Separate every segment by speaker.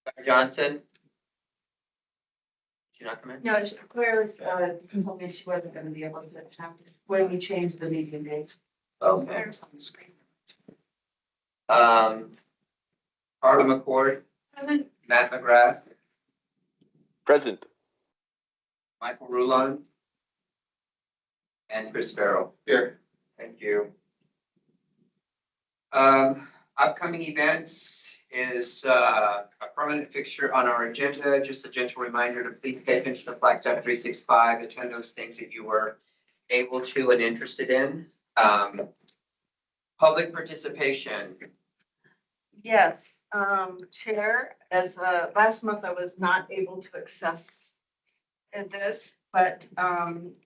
Speaker 1: Dr. Johnson? Did you not come in?
Speaker 2: No, Claire told me she wasn't gonna be able to attend when we changed the meeting dates.
Speaker 1: Okay.
Speaker 2: There's on the screen.
Speaker 1: Carla McCord,
Speaker 2: Present.
Speaker 1: Matt McGrath,
Speaker 3: Present.
Speaker 1: Michael Rulon, and Chris Farrell.
Speaker 4: Here.
Speaker 1: Thank you. Upcoming events is a permanent fixture on our agenda. Just a gentle reminder to please pay attention to Flagstaff 365, attend those things that you were able to and interested in. Public participation.
Speaker 2: Yes, Chair, as last month I was not able to access this, but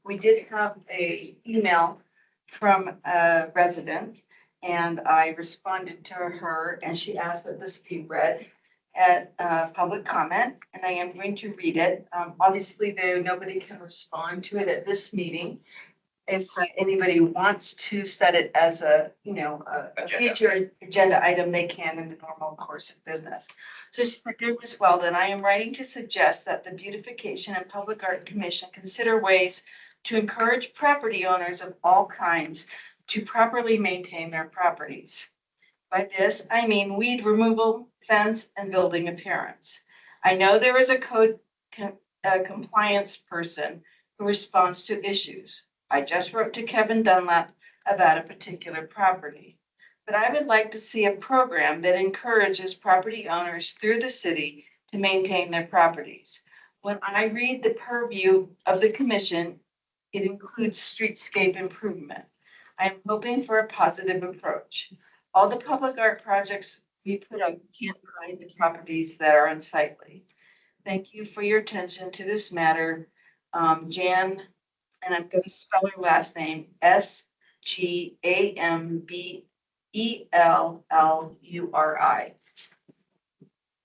Speaker 2: we did have a email from a resident, and I responded to her, and she asked that this be read at public comment, and I am going to read it. Obviously, though, nobody can respond to it at this meeting. If anybody wants to set it as a future agenda item, they can in the normal course of business. So she said, "Dear Ms. Weldon, I am writing to suggest that the Beautification and Public Art Commission consider ways to encourage property owners of all kinds to properly maintain their properties. By this, I mean weed removal, fence, and building appearance. I know there is a code compliance person who responds to issues. I just wrote to Kevin Dunlap about a particular property. But I would like to see a program that encourages property owners through the city to maintain their properties. When I read the purview of the commission, it includes streetscape improvement. I'm hoping for a positive approach. All the public art projects we put up can't hide the properties that are unsightly. Thank you for your attention to this matter. Jan, and I'm going to spell her last name, SGAMBELLURI.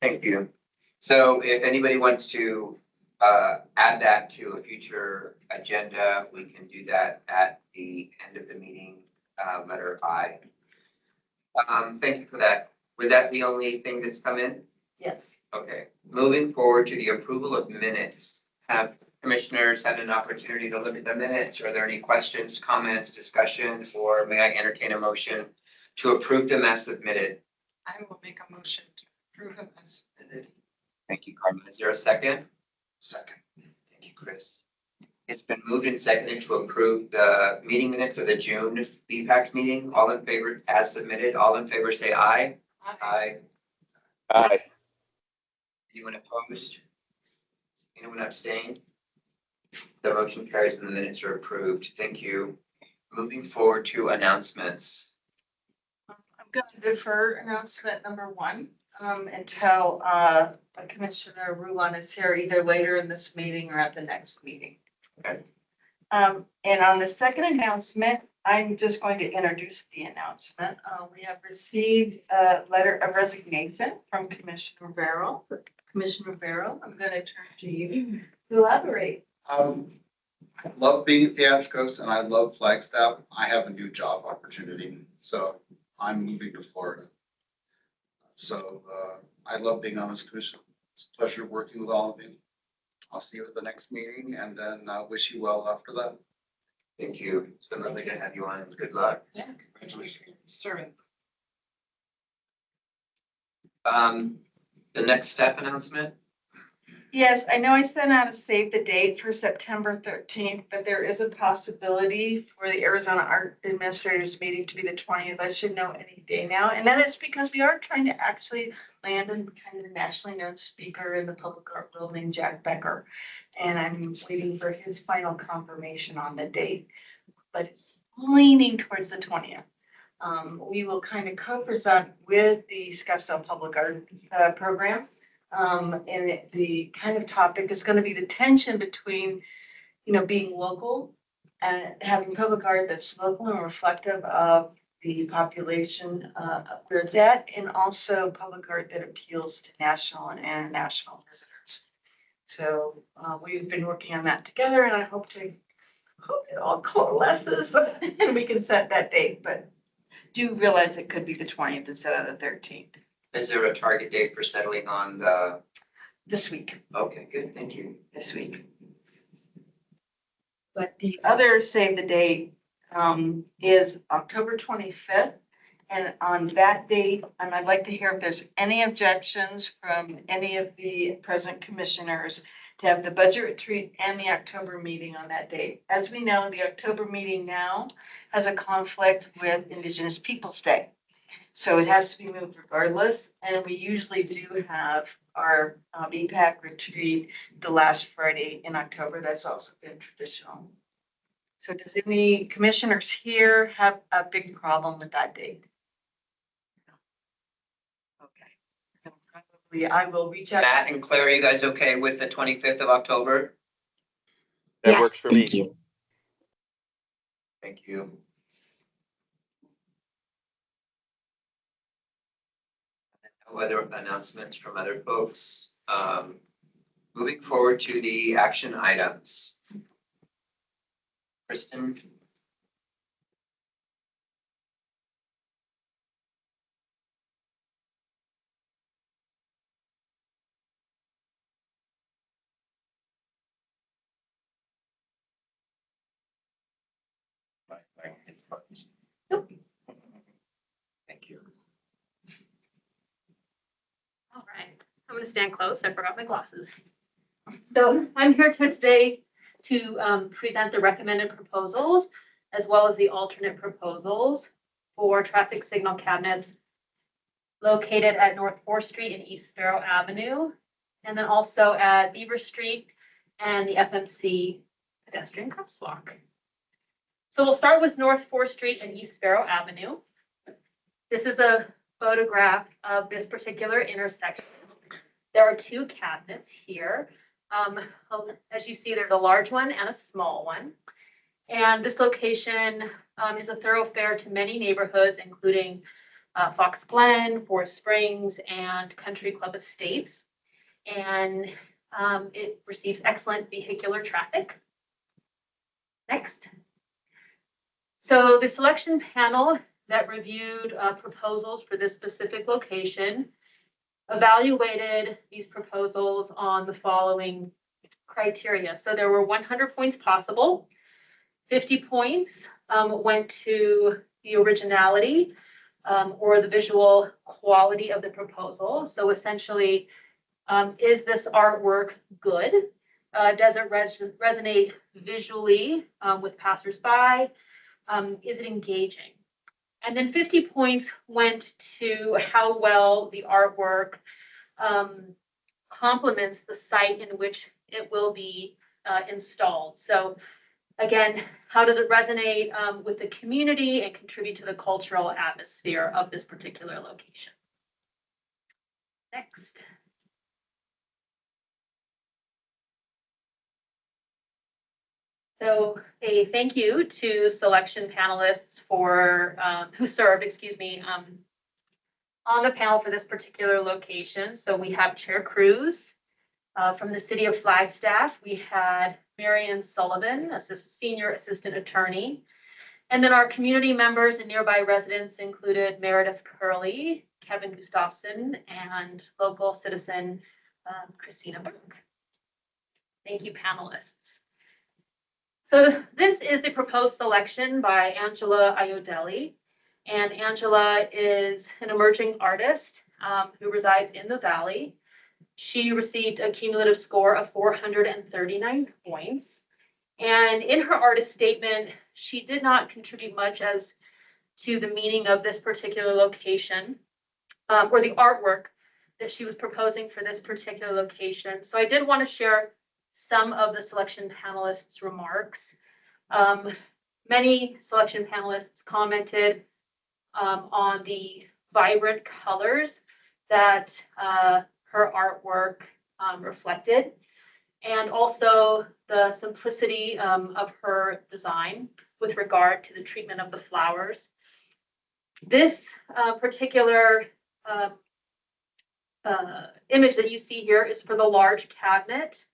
Speaker 1: Thank you. So if anybody wants to add that to a future agenda, we can do that at the end of the meeting, letter I. Thank you for that. Was that the only thing that's come in?
Speaker 2: Yes.
Speaker 1: Okay, moving forward to the approval of minutes. Have commissioners had an opportunity to look at the minutes? Are there any questions, comments, discussion, or may I entertain a motion to approve them as submitted?
Speaker 2: I will make a motion to approve them as submitted.
Speaker 1: Thank you, Carmen. Is there a second?
Speaker 4: Second.
Speaker 1: Thank you, Chris. It's been moved and seconded to approve the meeting minutes of the June BPAC meeting. All in favor as submitted. All in favor say aye. Aye.
Speaker 3: Aye.
Speaker 1: Anyone opposed? Anyone abstain? The motion carries and the minutes are approved. Thank you. Moving forward to announcements.
Speaker 2: I'm going to defer announcement number one until Commissioner Rulon is here either later in this meeting or at the next meeting.
Speaker 1: Okay.
Speaker 2: And on the second announcement, I'm just going to introduce the announcement. We have received a letter of resignation from Commissioner Farrell. Commissioner Farrell, I'm going to turn to you to elaborate.
Speaker 4: I love being at Theatricals and I love Flagstaff. I have a new job opportunity, so I'm moving to Florida. So I love being on this commission. It's a pleasure working with all of you. I'll see you at the next meeting and then wish you well after that.
Speaker 1: Thank you. It's been really good to have you on. Good luck.
Speaker 2: Yeah, congratulations, serving.
Speaker 1: The next step announcement.
Speaker 2: Yes, I know I sent out a save the date for September 13th, but there is a possibility for the Arizona Art Administrators meeting to be the 20th. I should know any day now. And that is because we are trying to actually land a kind of a nationally known speaker in the public art world named Jack Becker. And I'm waiting for his final confirmation on the date, but it's leaning towards the 20th. We will kind of co-present with the Scottsdale Public Art program. And the kind of topic is going to be the tension between, being local and having public art that's local and reflective of the population where it's at, and also public art that appeals to national and international visitors. So we've been working on that together, and I hope it all coalesces and we can set that date. But do realize it could be the 20th instead of the 13th.
Speaker 1: Is there a target date for settling on the,
Speaker 2: This week.
Speaker 1: okay, good, thank you.
Speaker 2: This week. But the other save the date is October 25th. And on that date, and I'd like to hear if there's any objections from any of the present commissioners to have the budget retreat and the October meeting on that date. As we know, the October meeting now has a conflict with Indigenous Peoples' Day. So it has to be moved regardless. And we usually do have our BPAC retreat the last Friday in October. That's also been traditional. So does any commissioners here have a big problem with that date? Okay. Then probably I will reach out.
Speaker 1: Matt and Claire, are you guys okay with the 25th of October?
Speaker 3: That works for me.
Speaker 5: Thank you.
Speaker 1: Thank you. No other announcements from other folks. Moving forward to the action items. Kristen?
Speaker 6: Nope.
Speaker 1: Thank you.
Speaker 6: All right, I'm gonna stand close. I forgot my glasses. So I'm here today to present the recommended proposals as well as the alternate proposals for traffic signal cabinets located at North 4th Street and East Sparrow Avenue, and then also at Beaver Street and the FMC pedestrian crosswalk. So we'll start with North 4th Street and East Sparrow Avenue. This is a photograph of this particular intersection. There are two cabinets here. As you see, there's a large one and a small one. And this location is a thoroughfare to many neighborhoods, including Fox Glen, Forest Springs, and Country Club Estates. And it receives excellent vehicular traffic. Next. So the selection panel that reviewed proposals for this specific location evaluated these proposals on the following criteria. So there were 100 points possible. 50 points went to the originality or the visual quality of the proposal. So essentially, is this artwork good? Does it resonate visually with passersby? Is it engaging? And then 50 points went to how well the artwork complements the site in which it will be installed. So again, how does it resonate with the community and contribute to the cultural atmosphere of this particular location? Next. So a thank you to selection panelists for who served, on the panel for this particular location. So we have Chair Cruz from the city of Flagstaff. We had Marion Sullivan, senior assistant attorney. And then our community members and nearby residents included Meredith Curley, Kevin Gustafson, and local citizen Christina Burke. Thank you, panelists. So this is the proposed selection by Angela Iodelli. And Angela is an emerging artist who resides in the Valley. She received a cumulative score of 439 points. And in her artist statement, she did not contribute much as to the meaning of this particular location or the artwork that she was proposing for this particular location. So I did want to share some of the selection panelists' remarks. Many selection panelists commented on the vibrant colors that her artwork reflected, and also the simplicity of her design with regard to the treatment of the flowers. This particular image that you see here is for the large cabinet.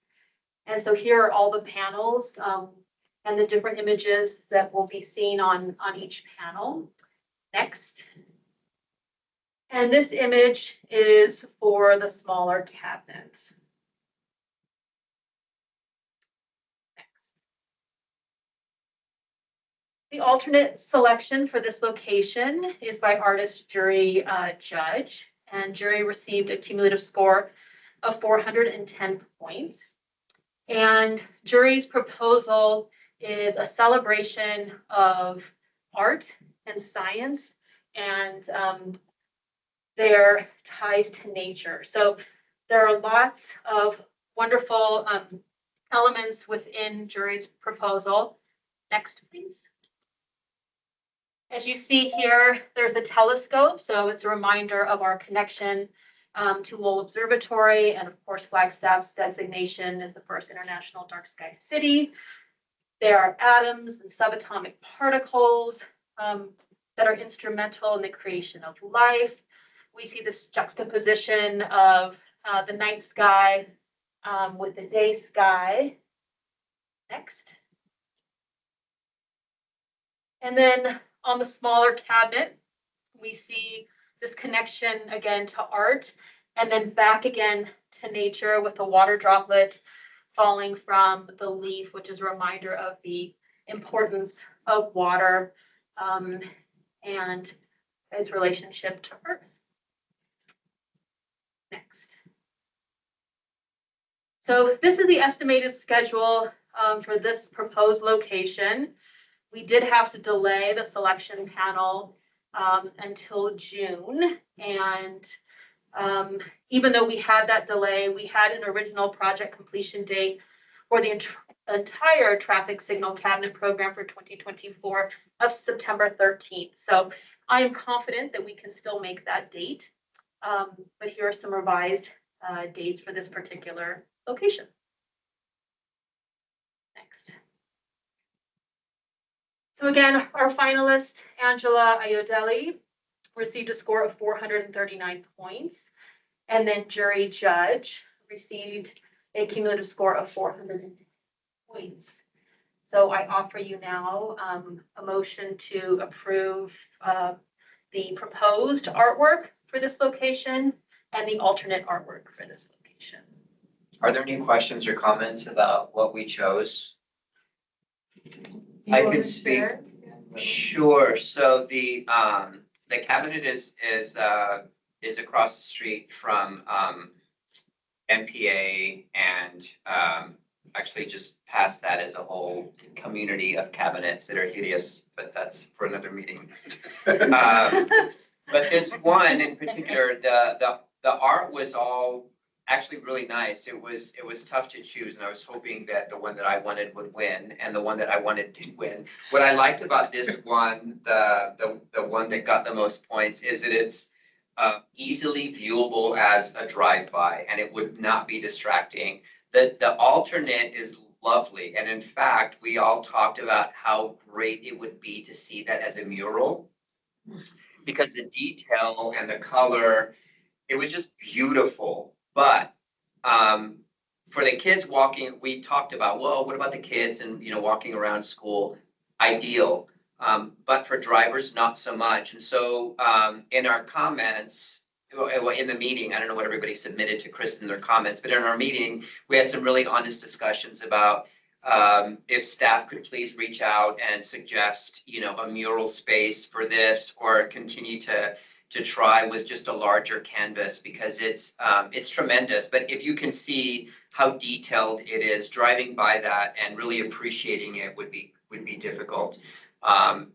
Speaker 6: And so here are all the panels and the different images that will be seen on each panel. Next. And this image is for the smaller cabinets. Next. The alternate selection for this location is by artist jury judge, and jury received a cumulative score of 410 points. And jury's proposal is a celebration of art and science and their ties to nature. So there are lots of wonderful elements within jury's proposal. Next, please. As you see here, there's the telescope. So it's a reminder of our connection to Lowell Observatory, and of course, Flagstaff's designation as the first international dark sky city. There are atoms and subatomic particles that are instrumental in the creation of life. We see this juxtaposition of the night sky with the day sky. Next. And then on the smaller cabinet, we see this connection again to art, and then back again to nature with a water droplet falling from the leaf, which is a reminder of the importance of water and its relationship to earth. Next. So this is the estimated schedule for this proposed location. We did have to delay the selection panel until June. And even though we had that delay, we had an original project completion date for the entire traffic signal cabinet program for 2024 of September 13th. So I am confident that we can still make that date. But here are some revised dates for this particular location. Next. So again, our finalist, Angela Iodeli, received a score of 439 points. And then jury judge received a cumulative score of 400 points. So I offer you now a motion to approve the proposed artwork for this location and the alternate artwork for this location.
Speaker 1: Are there any questions or comments about what we chose? I can speak. Sure. So the cabinet is across the street from MPA, and actually just past that is a whole community of cabinets that are hideous, but that's for another meeting. But this one in particular, the art was all actually really nice. It was tough to choose, and I was hoping that the one that I wanted would win, and the one that I wanted did win. What I liked about this one, the one that got the most points, is that it's easily viewable as a drive-by, and it would not be distracting. The alternate is lovely, and in fact, we all talked about how great it would be to see that as a mural, because the detail and the color, it was just beautiful. But for the kids walking, we talked about, well, what about the kids and, walking around school? Ideal. But for drivers, not so much. And so in our comments, in the meeting, I don't know what everybody submitted to Kristen in their comments, but in our meeting, we had some really honest discussions about if staff could please reach out and suggest, a mural space for this, or continue to try with just a larger canvas, because it's tremendous. But if you can see how detailed it is, driving by that and really appreciating it would be difficult.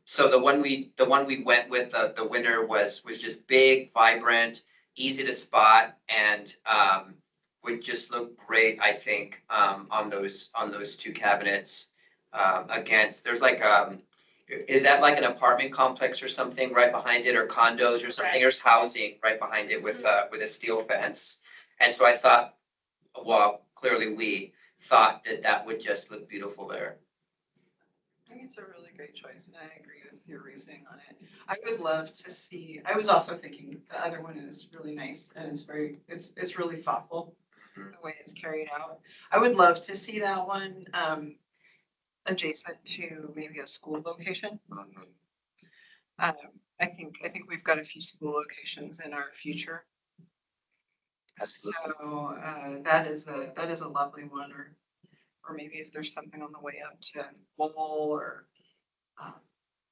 Speaker 1: So the one we went with, the winner was just big, vibrant, easy to spot, and would just look great, I think, on those two cabinets against. There's like is that like an apartment complex or something right behind it, or condos or something? Right. There's housing right behind it with a steel fence. And so I thought, well, clearly we thought that would just look beautiful there.
Speaker 5: I think it's a really great choice, and I agree with your reasoning on it. I would love to see, I was also thinking the other one is really nice, and it's really thoughtful, the way it's carried out. I would love to see that one adjacent to maybe a school location. I think we've got a few school locations in our future.
Speaker 1: Absolutely.
Speaker 5: So, that is a lovely one, or maybe if there's something on the way up to Lowell or,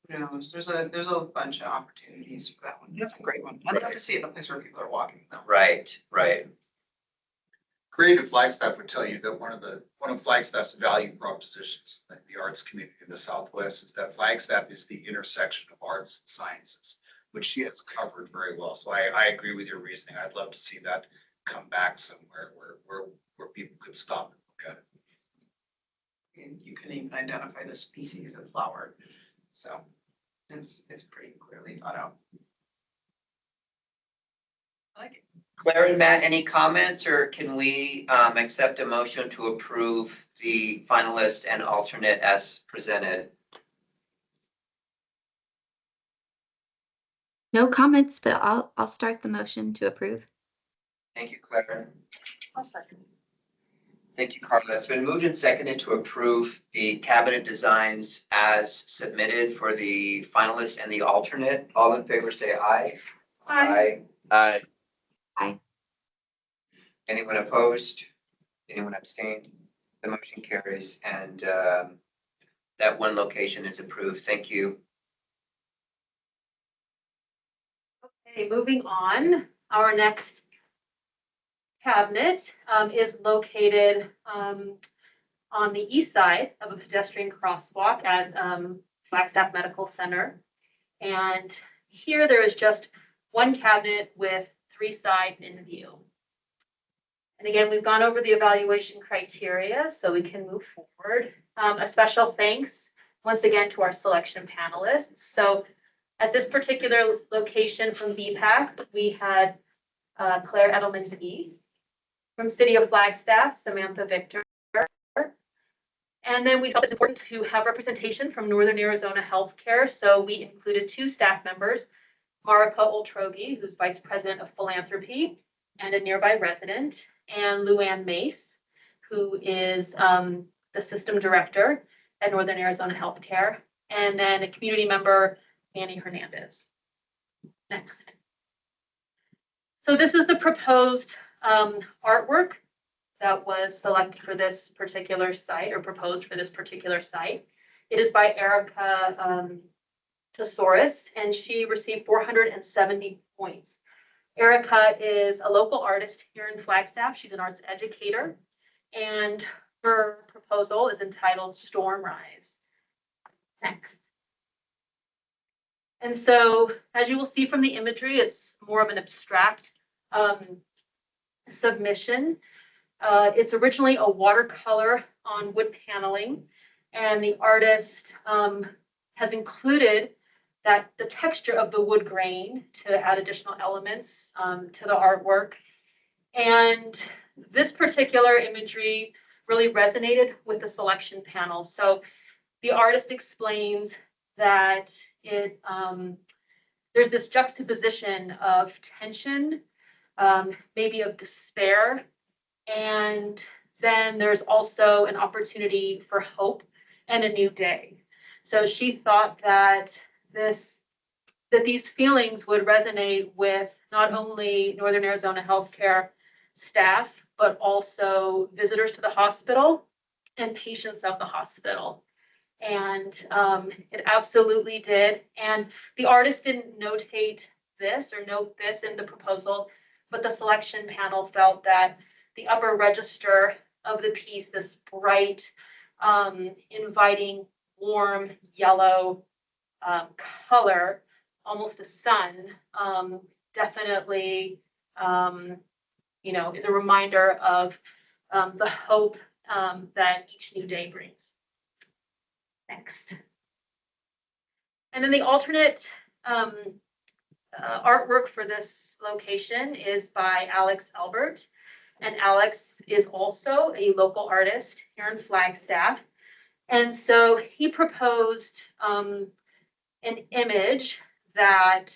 Speaker 5: who knows, there's a bunch of opportunities for that one. That's a great one. I'd love to see it in a place where people are walking though.
Speaker 1: Right, right.
Speaker 4: Creative Flagstaff would tell you that one of Flagstaff's value propositions, like the arts community in the Southwest, is that Flagstaff is the intersection of arts and sciences, which she has covered very well. So I agree with your reasoning. I'd love to see that come back somewhere where people could stop and look at it.
Speaker 5: And you can even identify the species of flower. So it's pretty clearly thought out. I like it.
Speaker 1: Claire and Matt, any comments, or can we accept a motion to approve the finalist and alternate as presented?
Speaker 7: No comments, but I'll start the motion to approve.
Speaker 1: Thank you, Claire.
Speaker 2: I'll second.
Speaker 1: Thank you, Carla. It's been moved and seconded to approve the cabinet designs as submitted for the finalist and the alternate. All in favor, say aye.
Speaker 2: Aye.
Speaker 3: Aye.
Speaker 1: Anyone opposed? Anyone abstained? The motion carries, and that one location is approved. Thank you.
Speaker 6: Okay, moving on, our next cabinet is located on the east side of a pedestrian crosswalk at Flagstaff Medical Center. And here there is just one cabinet with 3 sides in view. And again, we've gone over the evaluation criteria, so we can move forward. A special thanks once again to our selection panelists. So at this particular location from BPAC, we had Claire Edelman-P. From City of Flagstaff, Samantha Victor. And then we felt it's important to have representation from Northern Arizona Healthcare. So we included 2 staff members, Marika Oltrogi, who's Vice President of Philanthropy and a nearby resident, and Luann Mace, who is the System Director at Northern Arizona Healthcare, and then a community member, Manny Hernandez. Next. So this is the proposed artwork that was selected for this particular site, or proposed for this particular site. It is by Erica Tesaurus, and she received 470 points. Erica is a local artist here in Flagstaff. She's an arts educator, and her proposal is entitled Storm Rise. Next. And so, as you will see from the imagery, it's more of an abstract submission. It's originally a watercolor on wood paneling, and the artist has included the texture of the wood grain to add additional elements to the artwork. And this particular imagery really resonated with the selection panel. So the artist explains that there's this juxtaposition of tension, maybe of despair, and then there's also an opportunity for hope and a new day. So she thought that these feelings would resonate with not only Northern Arizona Healthcare staff, but also visitors to the hospital and patients of the hospital. And it absolutely did. And the artist didn't note this in the proposal, but the selection panel felt that the upper register of the piece, this bright, inviting, warm yellow color, almost a sun, definitely, is a reminder of the hope that each new day brings. Next. And then the alternate artwork for this location is by Alex Albert. And Alex is also a local artist here in Flagstaff. And so he proposed an image that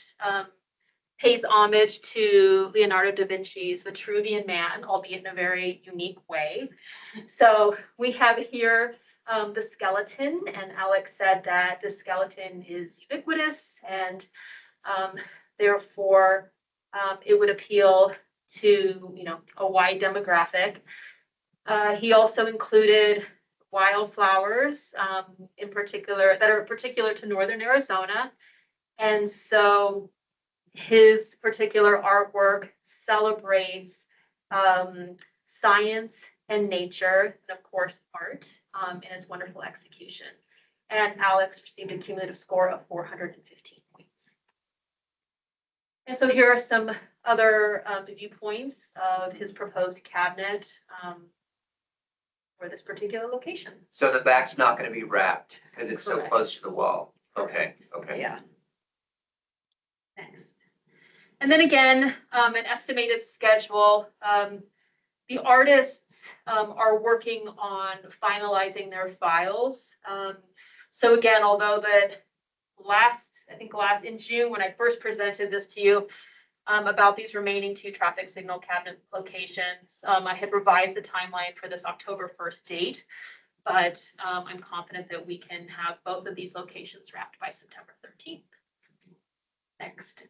Speaker 6: pays homage to Leonardo da Vinci's Vitruvian Man, albeit in a very unique way. So we have here the skeleton, and Alex said that the skeleton is ubiquitous and Therefore, it would appeal to, a wide demographic. He also included wildflowers, in particular, that are particular to northern Arizona. And so his particular artwork celebrates science and nature, and of course, art, in its wonderful execution. And Alex received a cumulative score of 415 points. And so here are some other viewpoints of his proposed cabinet for this particular location.
Speaker 1: So the back's not gonna be wrapped because it's so
Speaker 6: Correct.
Speaker 1: close to the wall. Okay, okay.
Speaker 2: Yeah.
Speaker 6: Next. And then again, an estimated schedule. The artists are working on finalizing their files. So again, although in June, when I first presented this to you about these remaining 2 traffic signal cabinet locations, I had revised the timeline for this October 1st date, but I'm confident that we can have both of these locations wrapped by September 13th. Next.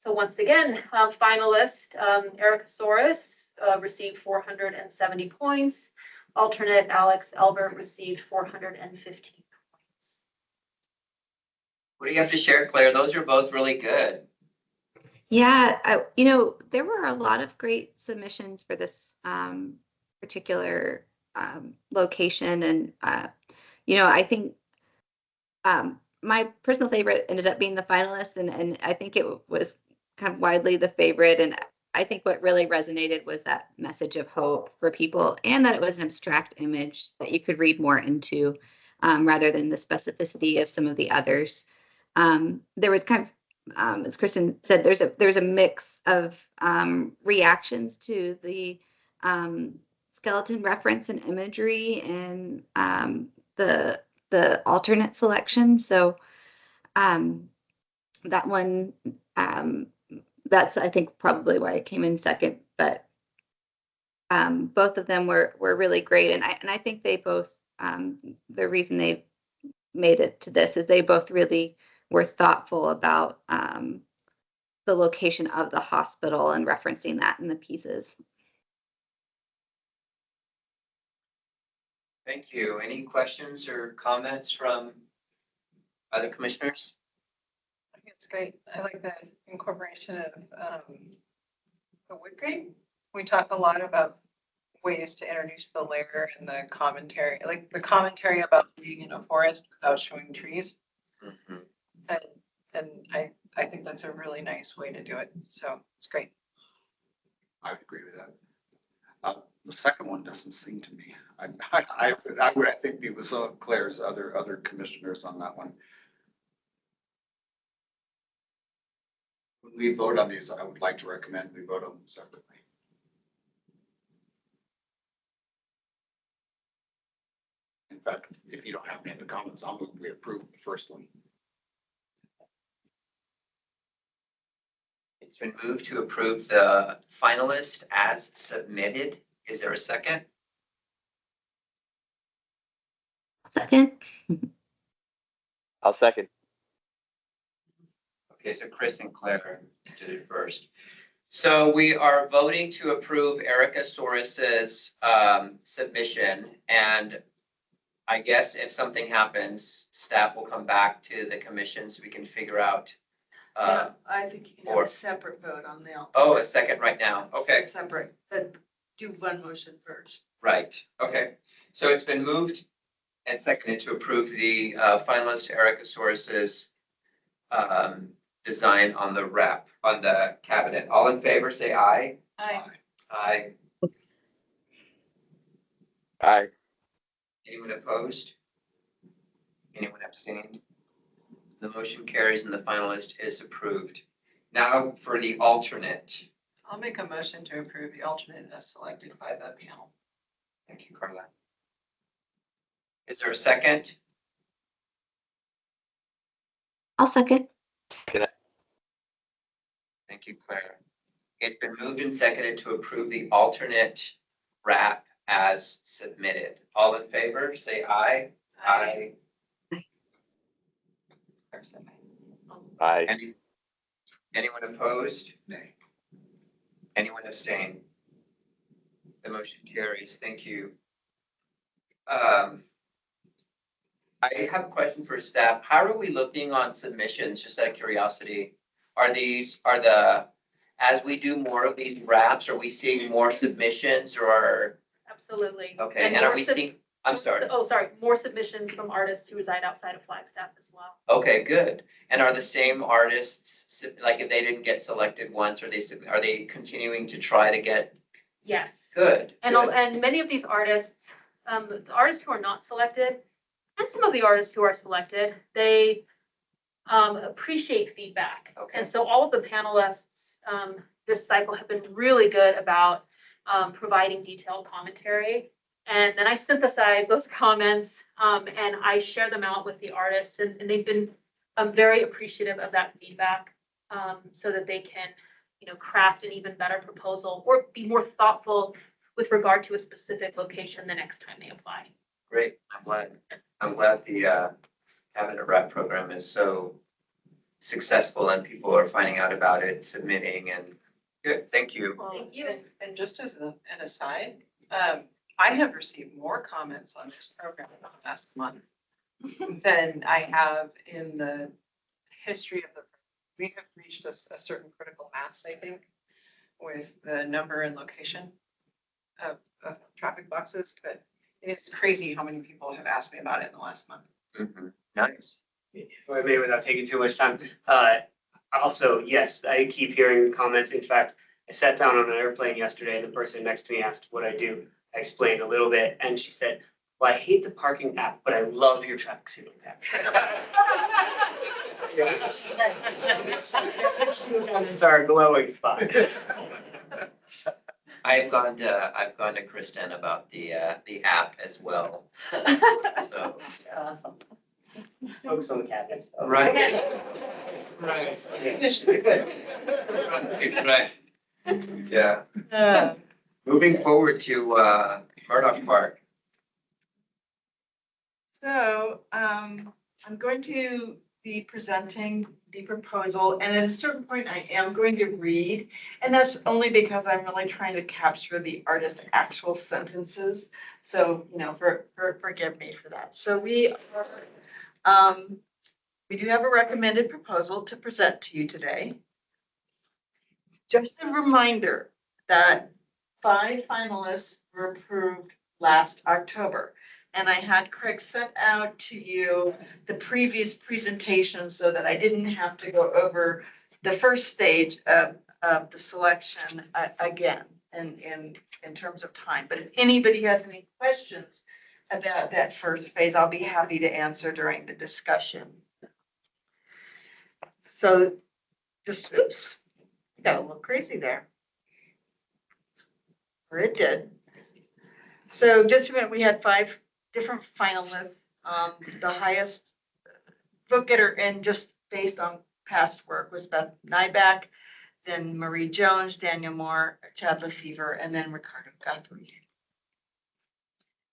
Speaker 6: So once again, finalist Erica Soros received 470 points. Alternate Alex Elbert received 415 points.
Speaker 1: What do you have to share, Claire? Those are both really good.
Speaker 7: Yeah, there were a lot of great submissions for this particular location. And, I think my personal favorite ended up being the finalist. And I think it was kind of widely the favorite. And I think what really resonated was that message of hope for people, and that it was an abstract image that you could read more into, rather than the specificity of some of the others. There was kind of, as Kristen said, there's a mix of reactions to the skeleton reference and imagery and the alternate selection. So that one, that's, I think, probably why it came in second. But both of them were really great, and I think they both, the reason they made it to this is they both really were thoughtful about the location of the hospital and referencing that in the pieces.
Speaker 1: Thank you. Any questions or comments from other commissioners?
Speaker 5: I think it's great. I like the incorporation of the wood grain. We talk a lot about ways to introduce the layer and the commentary, like the commentary about being in a forest without showing trees.
Speaker 1: Mhm.
Speaker 5: And I think that's a really nice way to do it. So it's great.
Speaker 4: I would agree with that. The second one doesn't sing to me. I would, I think be with some of Claire's other commissioners on that one. When we vote on these, I would like to recommend we vote on them separately. In fact, if you don't have any other comments, I'll move we approve the first one.
Speaker 1: It's been moved to approve the finalist as submitted. Is there a second?
Speaker 7: Second.
Speaker 3: I'll second.
Speaker 1: Okay, so Chris and Claire did it first. So we are voting to approve Erica Soros's submission. And I guess if something happens, staff will come back to the commission so we can figure out.
Speaker 2: Yeah, I think you can have
Speaker 1: or-
Speaker 2: a separate vote on the.
Speaker 1: Oh, a second right now. Okay.
Speaker 2: Separate, but do one motion first.
Speaker 1: Right, okay. So it's been moved and seconded to approve the finalist Erica Soros's design on the wrap, on the cabinet. All in favor, say aye. Aye.
Speaker 3: Aye.
Speaker 1: Anyone opposed? Anyone abstained? The motion carries and the finalist is approved. Now for the alternate.
Speaker 5: I'll make a motion to approve the alternate as selected by the panel.
Speaker 1: Thank you, Carla. Is there a second?
Speaker 7: I'll second.
Speaker 1: Thank you, Claire. It's been moved and seconded to approve the alternate wrap as submitted. All in favor, say aye. Aye.
Speaker 3: Aye.
Speaker 1: Anyone opposed?
Speaker 4: Nay.
Speaker 1: Anyone abstain? The motion carries. Thank you. I have a question for staff. How are we looking on submissions, just out of curiosity? As we do more of these wraps, are we seeing more submissions or,
Speaker 6: Absolutely.
Speaker 1: okay, and are
Speaker 6: more
Speaker 1: we
Speaker 6: sub-
Speaker 1: seeing, I'm sorry.
Speaker 6: Oh, sorry, more submissions from artists who reside outside of Flagstaff as well.
Speaker 1: Okay, good. And are the same artists, like if they didn't get selected once, are they continuing to try to get,
Speaker 6: Yes.
Speaker 1: good?
Speaker 6: And,
Speaker 1: good.
Speaker 6: and many of these artists, the artists who are not selected, and some of the artists who are selected, they appreciate feedback.
Speaker 1: Okay.
Speaker 6: And so all of the panelists this cycle have been really good about providing detailed commentary. And then I synthesize those comments and I share them out with the artists, and they've been very appreciative of that feedback so that they can, craft an even better proposal or be more thoughtful with regard to a specific location the next time they apply.
Speaker 1: Great, I'm glad the cabinet rep program is so successful and people are finding out about it, submitting, and good, thank you.
Speaker 6: Thank you.
Speaker 5: And just as an aside, I have received more comments on this program in the last month than I have in the history of the, we have reached a certain critical mass, I think, with the number and location of traffic boxes, but it's crazy how many people have asked me about it in the last month.
Speaker 1: Mhm. Nice.
Speaker 8: If I may, without taking too much time, also, yes, I keep hearing the comments. In fact, I sat down on an airplane yesterday and the person next to me asked what I do. I explained a little bit and she said, well, I hate the parking app, but I love your traffic signal app. It's our glowing spot.
Speaker 1: I've gone to Kristen about the app as well. So,
Speaker 6: Awesome.
Speaker 8: Focus on the cabinets. though.
Speaker 1: right. Right. Right. Yeah. Moving forward to Murdoch Park.
Speaker 2: So, I'm going to be presenting the proposal, and at a certain point I am going to read, and that's only because I'm really trying to capture the artist's actual sentences. So, forgive me for that. So we do have a recommended proposal to present to you today. Just a reminder that 5 finalists were approved last October. And I had Craig sent out to you the previous presentation so that I didn't have to go over the first stage of the selection again in terms of time. But if anybody has any questions about that first phase, I'll be happy to answer during the discussion. So just, oops, got a little crazy there. Or it did. So just a minute, we had 5 different finalists. The highest vote getter, and just based on past work, was Beth Nyback, then Marie Jones, Daniel Moore, Chad Lefevre, and then Ricardo Guthrie.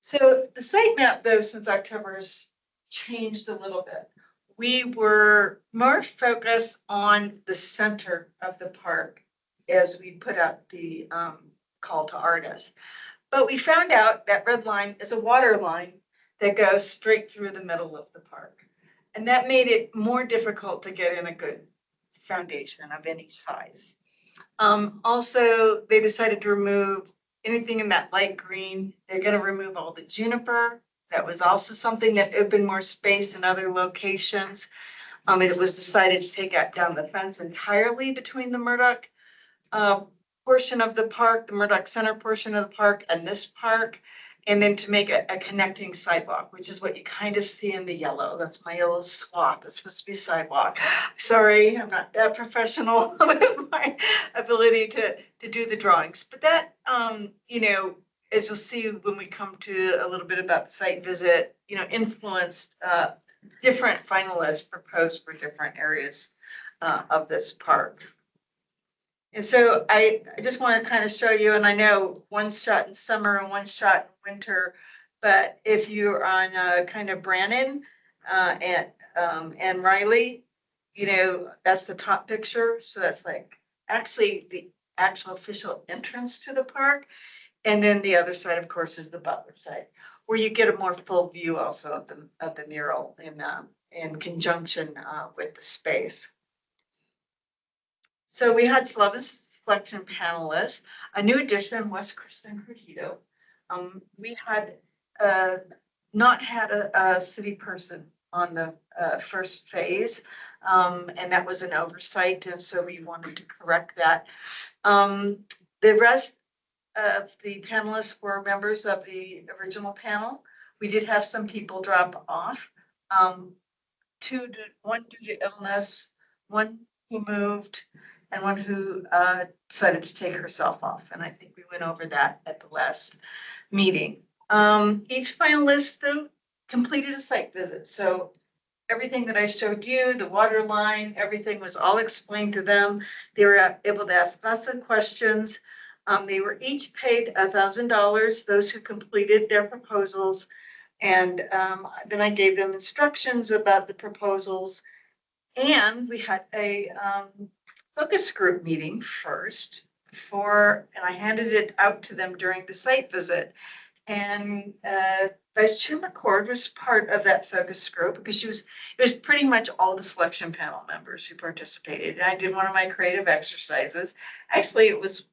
Speaker 2: So the site map, though, since October has changed a little bit. We were more focused on the center of the park as we put out the call to artists. But we found out that red line is a water line that goes straight through the middle of the park. And that made it more difficult to get in a good foundation of any size. Also, they decided to remove anything in that light green. They're going to remove all the juniper. That was also something that opened more space in other locations. It was decided to take down the fence entirely between the Murdoch portion of the park, the Murdoch Center portion of the park, and this park, and then to make a connecting sidewalk, which is what you kind of see in the yellow. That's my yellow swath. It's supposed to be sidewalk. Sorry, I'm not that professional with my ability to do the drawings. But that, as you'll see when we come to a little bit about the site visit, influenced different finalists proposed for different areas of this park. And so I just want to kind of show you, and I know one shot in summer and one shot in winter, but if you're on kind of Brannan and Riley, you know, that's the top picture. So that's like actually the actual official entrance to the park. And then the other side, of course, is the Butler side, where you get a more full view also of the mural in conjunction with the space. So we had Celebrity Selection panelists. A new addition was Kristen Crudito. We had not had a city person on the first phase, and that was an oversight, and so we wanted to correct that. The rest the panelists were members of the original panel. We did have some people drop off. One due to illness, one who moved, and one who decided to take herself off. And I think we went over that at the last meeting. Each finalist though completed a site visit. So everything that I showed you, the water line, everything was all explained to them. They were able to ask lots of questions. They were each paid $1,000, those who completed their proposals. And then I gave them instructions about the proposals. And we had a focus group meeting first and I handed it out to them during the site visit. And Vice Chair McCord was part of that focus group because it was pretty much all the selection panel members who participated. And I did one of my creative exercises. Actually, it was,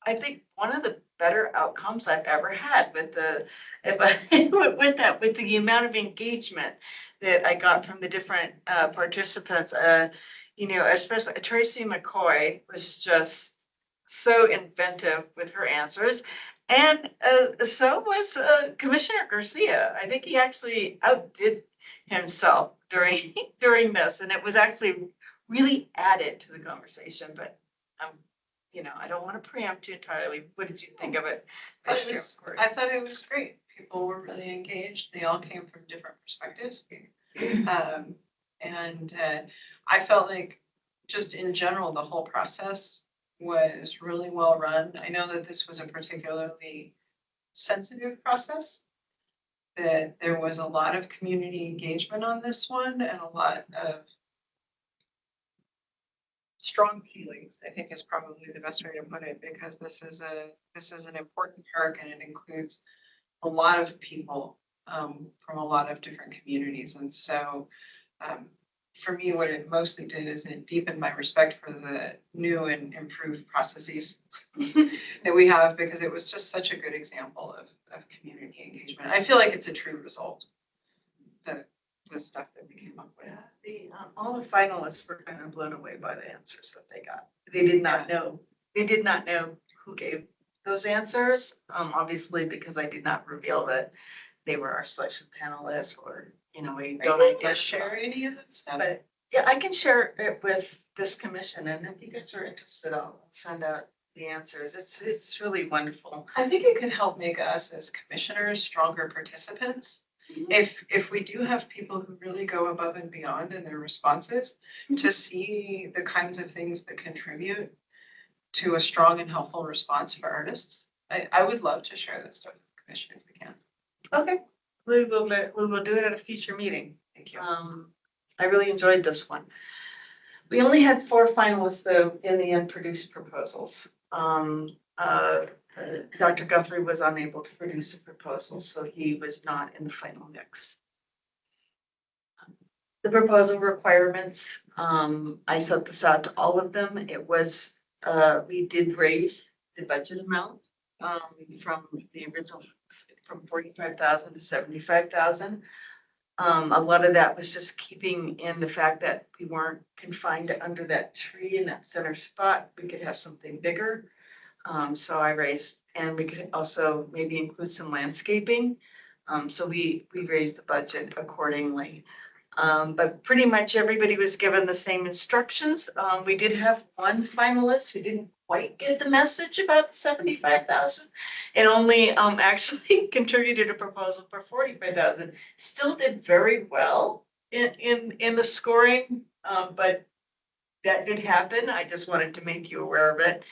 Speaker 2: I think, one of the better outcomes I've ever had with the amount of engagement that I got from the different participants. You know, especially Tracy McCoy was just so inventive with her answers. And so was Commissioner Garcia. I think he actually outdid himself during this, and it was actually really added to the conversation. But you know, I don't want to preempt you entirely. What did you think of it?
Speaker 5: I thought it was great. People were really engaged. They all came from different perspectives. I felt like just in general, the whole process was really well run. I know that this was a particularly sensitive process, that there was a lot of community engagement on this one and a lot of strong feelings, I think is probably the best way to put it, because this is an important park and it includes a lot of people from a lot of different communities. And so for me, what it mostly did is it deepened my respect for the new and improved processes that we have, because it was just such a good example of community engagement. I feel like it's a true result, the stuff that we came up with.
Speaker 2: All the finalists were kind of blown away by the answers that they got. They did not know. They did not know who gave those answers. Obviously, because I did not reveal that they were our selection panelists, or you know, we don't identify.
Speaker 5: Share any of that stuff.
Speaker 2: But yeah, I can share it with this commission, and if you guys are interested, I'll send out the answers. It's really wonderful.
Speaker 5: I think it can help make us as commissioners stronger participants. If we do have people who really go above and beyond in their responses, to see the kinds of things that contribute to a strong and helpful response for artists, I would love to share that stuff with the commission if we can.
Speaker 2: Okay, we will do it at a future meeting.
Speaker 5: Thank you.
Speaker 2: I really enjoyed this one. We only had 4 finalists though in the end produced proposals. Dr. Guthrie was unable to produce a proposal, so he was not in the final mix. The proposal requirements, I sent this out to all of them. It was, we did raise the budget amount from the original, from 45,000 to 75,000. A lot of that was just keeping in the fact that we weren't confined to under that tree in that center spot. We could have something bigger. So I raised, and we could also maybe include some landscaping. So we raised the budget accordingly. But pretty much everybody was given the same instructions. We did have one finalist who didn't quite get the message about the 75,000 and only actually contributed a proposal for 45,000. Still did very well in the scoring, but that did happen. I just wanted to make you aware of it.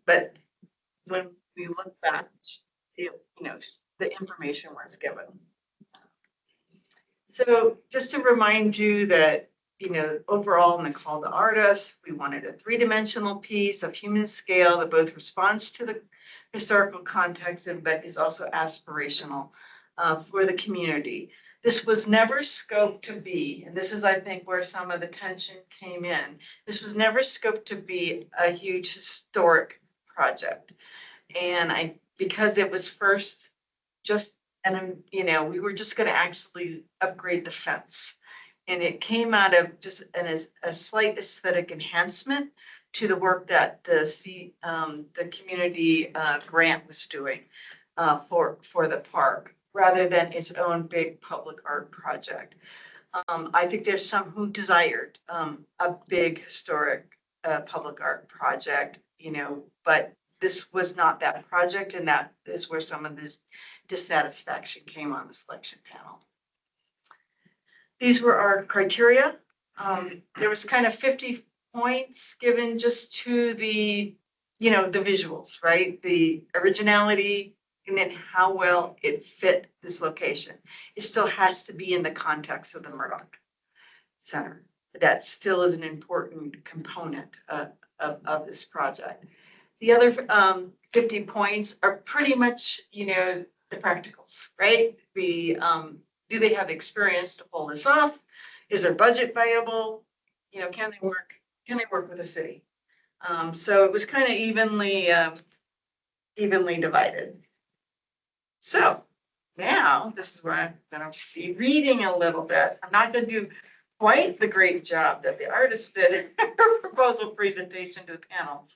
Speaker 2: But when we look back, you know, just the information was given. So just to remind you that overall in the call to artists, we wanted a three-dimensional piece of human scale that both responds to the historical context and but is also aspirational for the community. This was never scoped to be, and this is, I think, where some of the tension came in. This was never scoped to be a huge historic project. And because it was first just, we were just gonna actually upgrade the fence. And it came out of just a slight aesthetic enhancement to the work that the community grant was doing for the park, rather than its own big public art project. I think there's some who desired a big historic public art project, but this was not that project, and that is where some of this dissatisfaction came on the selection panel. These were our criteria. There was kind of 50 points given just to the visuals, right? The originality, and then how well it fit this location. It still has to be in the context of the Murdoch Center. That still is an important component of this project. The other 50 points are pretty much, the practicals, right? Do they have the experience to pull this off? Is their budget viable? Can they work with the city? So it was kind of evenly divided. So now this is where I'm going to be reading a little bit. I'm not going to do quite the great job that the artist did in her proposal presentation to the panel,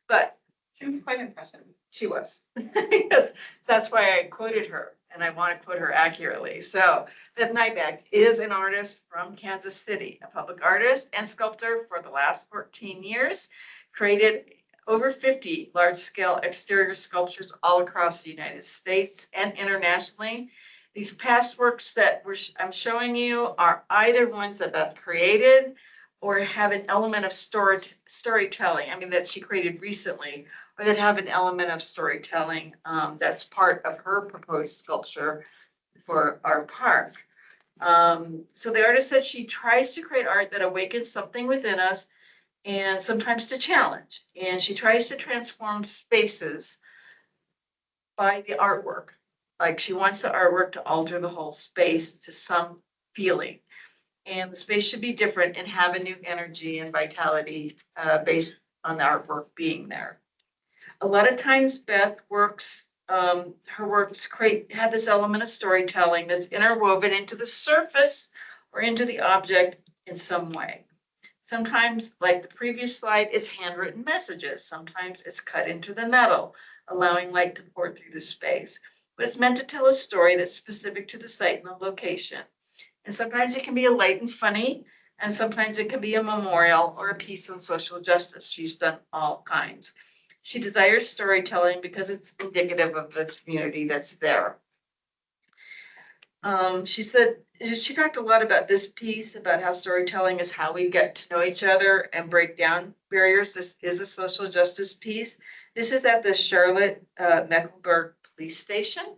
Speaker 2: but
Speaker 5: She was quite impressive.
Speaker 2: she was. Yes, that's why I quoted her, and I want to quote her accurately. So Beth Nybeck is an artist from Kansas City, a public artist and sculptor for the last 14 years, created over 50 large-scale exterior sculptures all across the United States and internationally. These past works that I'm showing you are either ones that Beth created or have an element of storytelling, that she created recently, or that have an element of storytelling that's part of her proposed sculpture for our park. So the artist said she tries to create art that awakens something within us and sometimes to challenge. And she tries to transform spaces by the artwork. Like she wants the artwork to alter the whole space to some feeling. And the space should be different and have a new energy and vitality based on the artwork being there. A lot of times Beth works, her works have this element of storytelling that's interwoven into the surface or into the object in some way. Sometimes, like the previous slide, it's handwritten messages. Sometimes it's cut into the metal, allowing light to pour through the space. But it's meant to tell a story that's specific to the site and the location. And sometimes it can be a light and funny, and sometimes it can be a memorial or a piece on social justice. She's done all kinds. She desires storytelling because it's indicative of the community that's there. She said, she talked a lot about this piece, about how storytelling is how we get to know each other and break down barriers. This is a social justice piece. This is at the Charlotte Mecklenburg Police Station.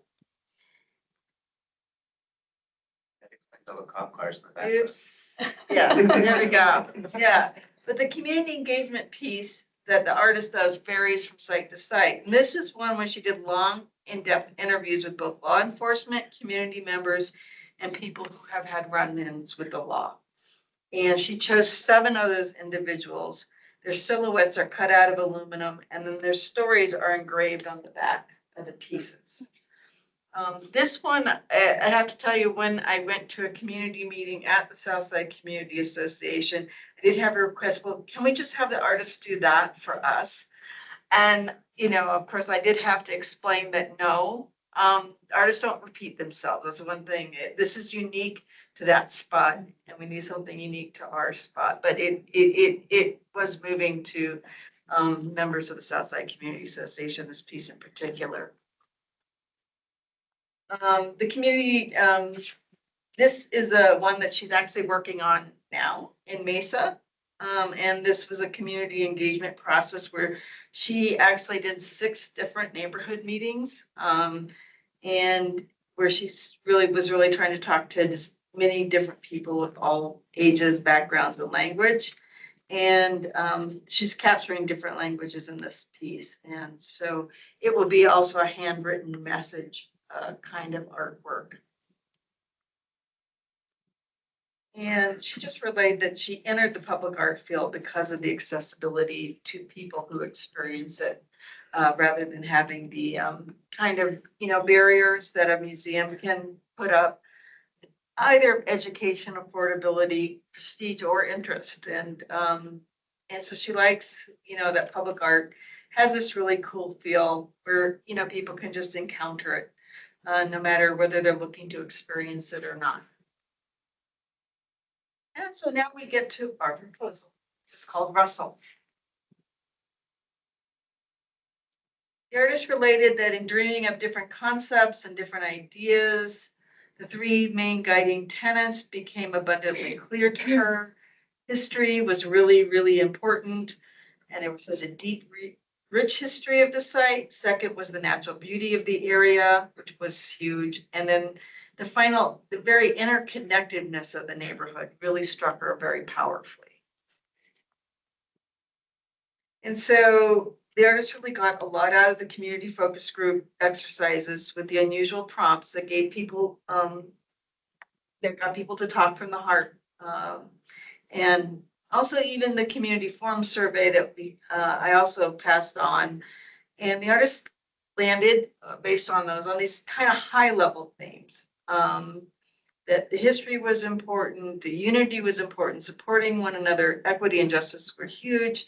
Speaker 1: All the cop cars in the background.
Speaker 2: Oops. Yeah, there we go. Yeah, but the community engagement piece that the artist does varies from site to site. And this is one where she did long, in-depth interviews with both law enforcement, community members, and people who have had run-ins with the law. And she chose 7 of those individuals. Their silhouettes are cut out of aluminum, and then their stories are engraved on the back of the pieces. This one, I have to tell you, when I went to a community meeting at the Southside Community Association, I did have a request, well, can we just have the artist do that for us? And, of course, I did have to explain that no, artists don't repeat themselves. That's one thing. This is unique to that spot, and we need something unique to our spot. But it was moving to members of the Southside Community Association, this piece in particular. The community, this is one that she's actually working on now in Mesa. And this was a community engagement process where she actually did 6 different neighborhood meetings. And where she was really trying to talk to many different people with all ages, backgrounds, and language. And she's capturing different languages in this piece. And so it will be also a handwritten message kind of artwork. And she just relayed that she entered the public art field because of the accessibility to people who experience it, rather than having the kind of, barriers that a museum can put up, either education, affordability, prestige, or interest. And so she likes, that public art has this really cool feel where, people can just encounter it, no matter whether they're looking to experience it or not. And so now we get to our proposal. It's called Russell. The artist related that in dreaming of different concepts and different ideas, the three main guiding tenets became abundantly clear to her. History was really, really important, and there was such a deep, rich history of the site. Second was the natural beauty of the area, which was huge. And then the very interconnectedness of the neighborhood really struck her very powerfully. And so the artist really got a lot out of the community focus group exercises with the unusual prompts that gave people, that got people to talk from the heart. And also even the community forum survey that I also passed on. And the artist landed based on these kind of high level themes. That the history was important, the unity was important, supporting one another, equity and justice were huge.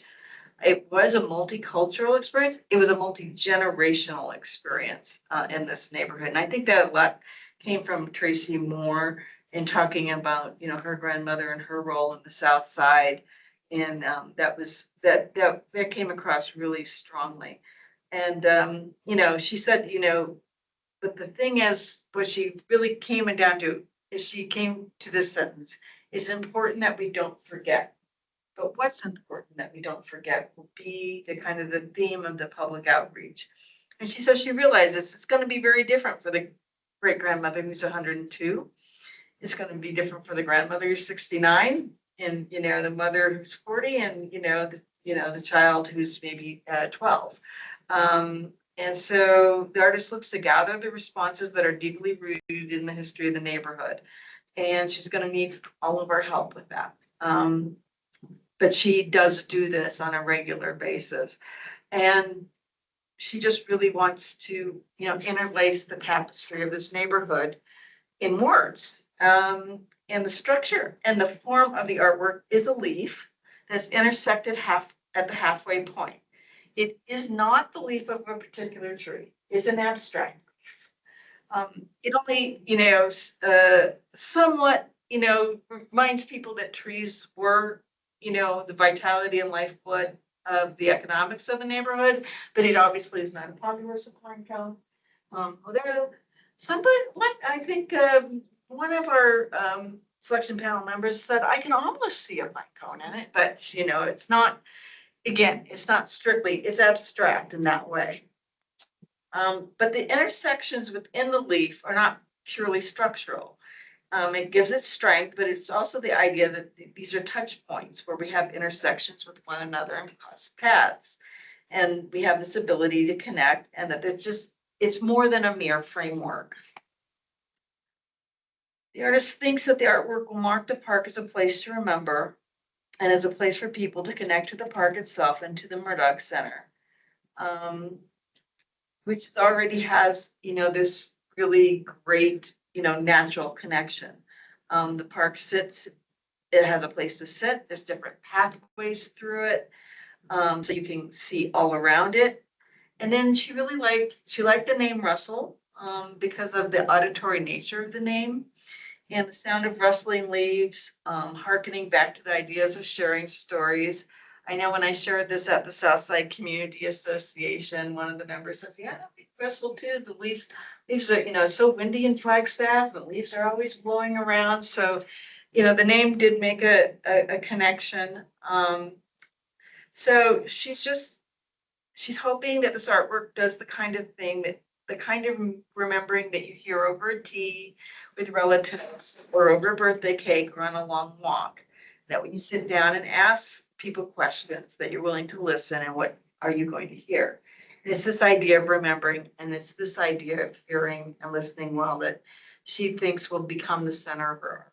Speaker 2: It was a multicultural experience. It was a multi-generational experience in this neighborhood. And I think that a lot came from Tracy Moore in talking about, her grandmother and her role in the South Side. And that came across really strongly. And, she said, but the thing is, what she really came down to is she came to this sentence: it's important that we don't forget. But what's important that we don't forget will be the kind of the theme of the public outreach. And she says she realizes it's going to be very different for the great grandmother who's 102. It's going to be different for the grandmother who's 69, and the mother who's 40, and the child who's maybe 12. And so the artist looks to gather the responses that are deeply rooted in the history of the neighborhood, and she's going to need all of our help with that. But she does do this on a regular basis. And she just really wants to, interlace the tapestry of this neighborhood in words. And the structure and the form of the artwork is a leaf that's intersected at the halfway point. It is not the leaf of a particular tree. It's an abstract leaf. It only, somewhat, reminds people that trees were, the vitality and lifeblood of the economics of the neighborhood, but it obviously is not a popular supplying cone. Although I think one of our selection panel members said, I can almost see a pine cone in it, but it's not, again, it's not strictly, it's abstract in that way. But the intersections within the leaf are not purely structural. It gives it strength, but it's also the idea that these are touch points where we have intersections with one another and cross paths. And we have this ability to connect, and that it's more than a mere framework. The artist thinks that the artwork will mark the park as a place to remember and as a place for people to connect to the park itself and to the Murdoch Center, which already has, this really great, natural connection. The park it has a place to sit. There's different pathways through it. So you can see all around it. And then she liked the name Russell because of the auditory nature of the name and the sound of rustling leaves, hearkening back to the ideas of sharing stories. I know when I shared this at the Southside Community Association, one of the members says, yeah, Russell too. The leaves are, it's so windy in Flagstaff, and leaves are always blowing around. So, the name did make a connection. So she's hoping that this artwork does the kind of thing that the kind of remembering that you hear over tea with relatives or over a birthday cake or on a long walk. That when you sit down and ask people questions, that you're willing to listen and what are you going to hear? And it's this idea of remembering, and it's this idea of hearing and listening well that she thinks will become the center of her.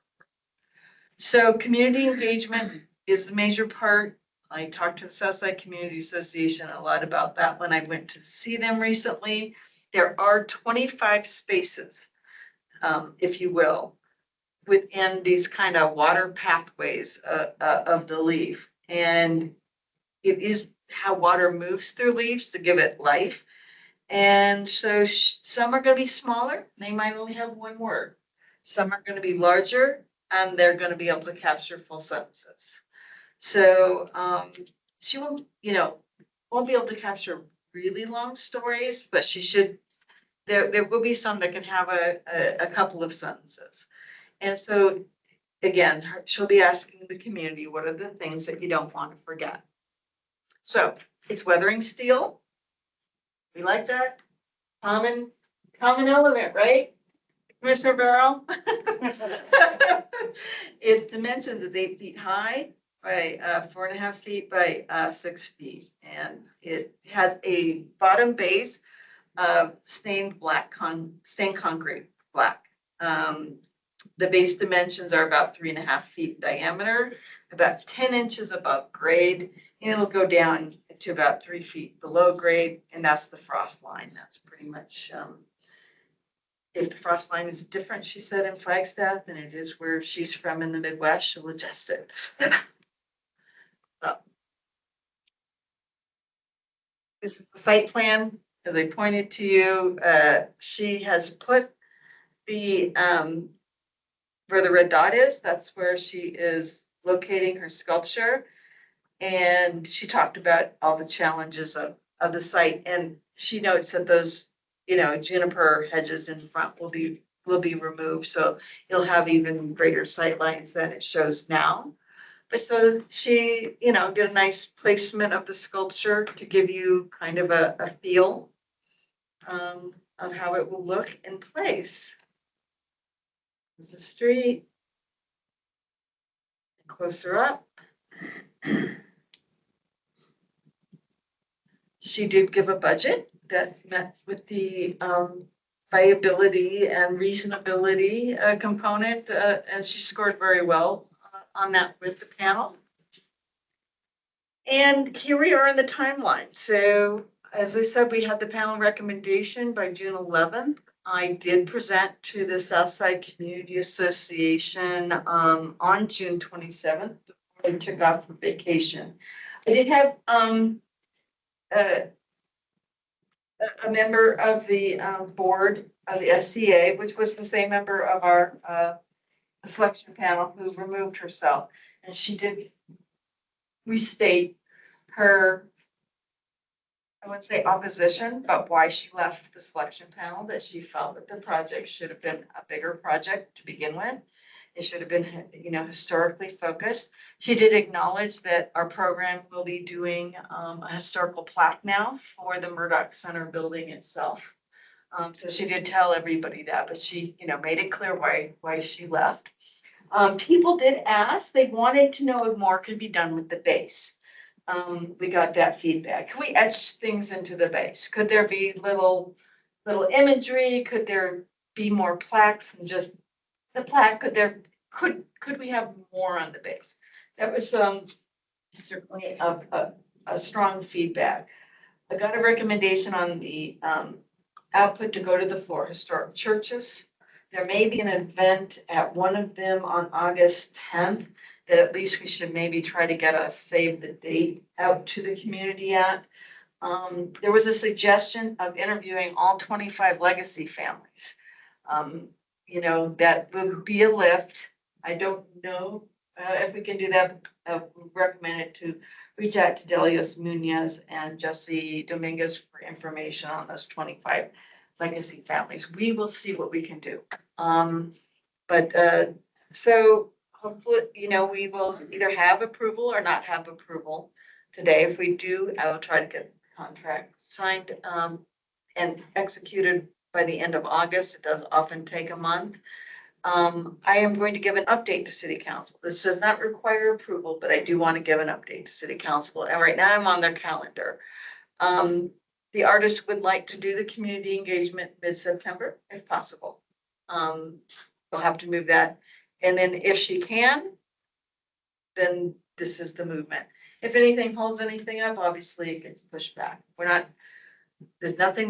Speaker 2: So community engagement is the major part. I talked to the Southside Community Association a lot about that when I went to see them recently. There are 25 spaces, if you will, within these kind of water pathways of the leaf. And it is how water moves through leaves to give it life. And so some are going to be smaller. They might only have one word. Some are going to be larger and they're going to be able to capture full sentences. So she won't, won't be able to capture really long stories, but she should, there will be some that can have a couple of sentences. And so again, she'll be asking the community, what are the things that you don't want to forget? So it's weathering steel. We like that. Common element, right? Commissioner Barrow? Its dimensions is 8 feet high by 4.5 feet by 6 feet. And it has a bottom base of stained concrete, black. The base dimensions are about 3.5 feet diameter, about 10 inches above grade, and it'll go down to about 3 feet below grade, and that's the frost line. That's pretty much, if the frost line is different, she said, in Flagstaff than it is where she's from in the Midwest, she'll adjust it. So, this is the site plan, as I pointed to you. She has put the, where the red dot is, that's where she is locating her sculpture. And she talked about all the challenges of the site. And she notes that those, juniper hedges in front will be removed. So it'll have even greater sight lines than it shows now. But so she, did a nice placement of the sculpture to give you kind of a feel of how it will look in place. There's the street. Closer up. She did give a budget that met with the viability and reasonability component, and she scored very well on that with the panel. And here we are in the timeline. So as I said, we had the panel recommendation by June 11th. I did present to the Southside Community Association on June 27th. I took off for vacation. I did have a member of the board of the SCA, which was the same member of our selection panel, who removed herself. And she did restate her, I wouldn't say opposition, but why she left the selection panel, that she felt that the project should have been a bigger project to begin with. It should have been, historically focused. She did acknowledge that our program will be doing a historical plaque now for the Murdoch Center building itself. So she did tell everybody that, but she, made it clear why she left. People did ask, they wanted to know if more could be done with the base. We got that feedback. Could we etch things into the base? Could there be little imagery? Could there be more plaques than just the plaque? Could we have more on the base? That was certainly a strong feedback. I got a recommendation on the output to go to the 4 historic churches. There may be an event at one of them on August 10th that at least we should maybe try to get a save the date out to the community at. There was a suggestion of interviewing all 25 legacy families. That would be a lift. I don't know if we can do that. Recommend it to reach out to Delios Munoz and Jesse Dominguez for information on those 25 legacy families. We will see what we can do. So hopefully, we will either have approval or not have approval today. If we do, I will try to get the contract signed and executed by the end of August. It does often take a month. I am going to give an update to city council. This does not require approval, but I do want to give an update to city council. And right now I'm on their calendar. The artist would like to do the community engagement mid-September if possible. We'll have to move that. And then if she can, then this is the movement. If anything holds anything up, obviously it gets pushed back. There's nothing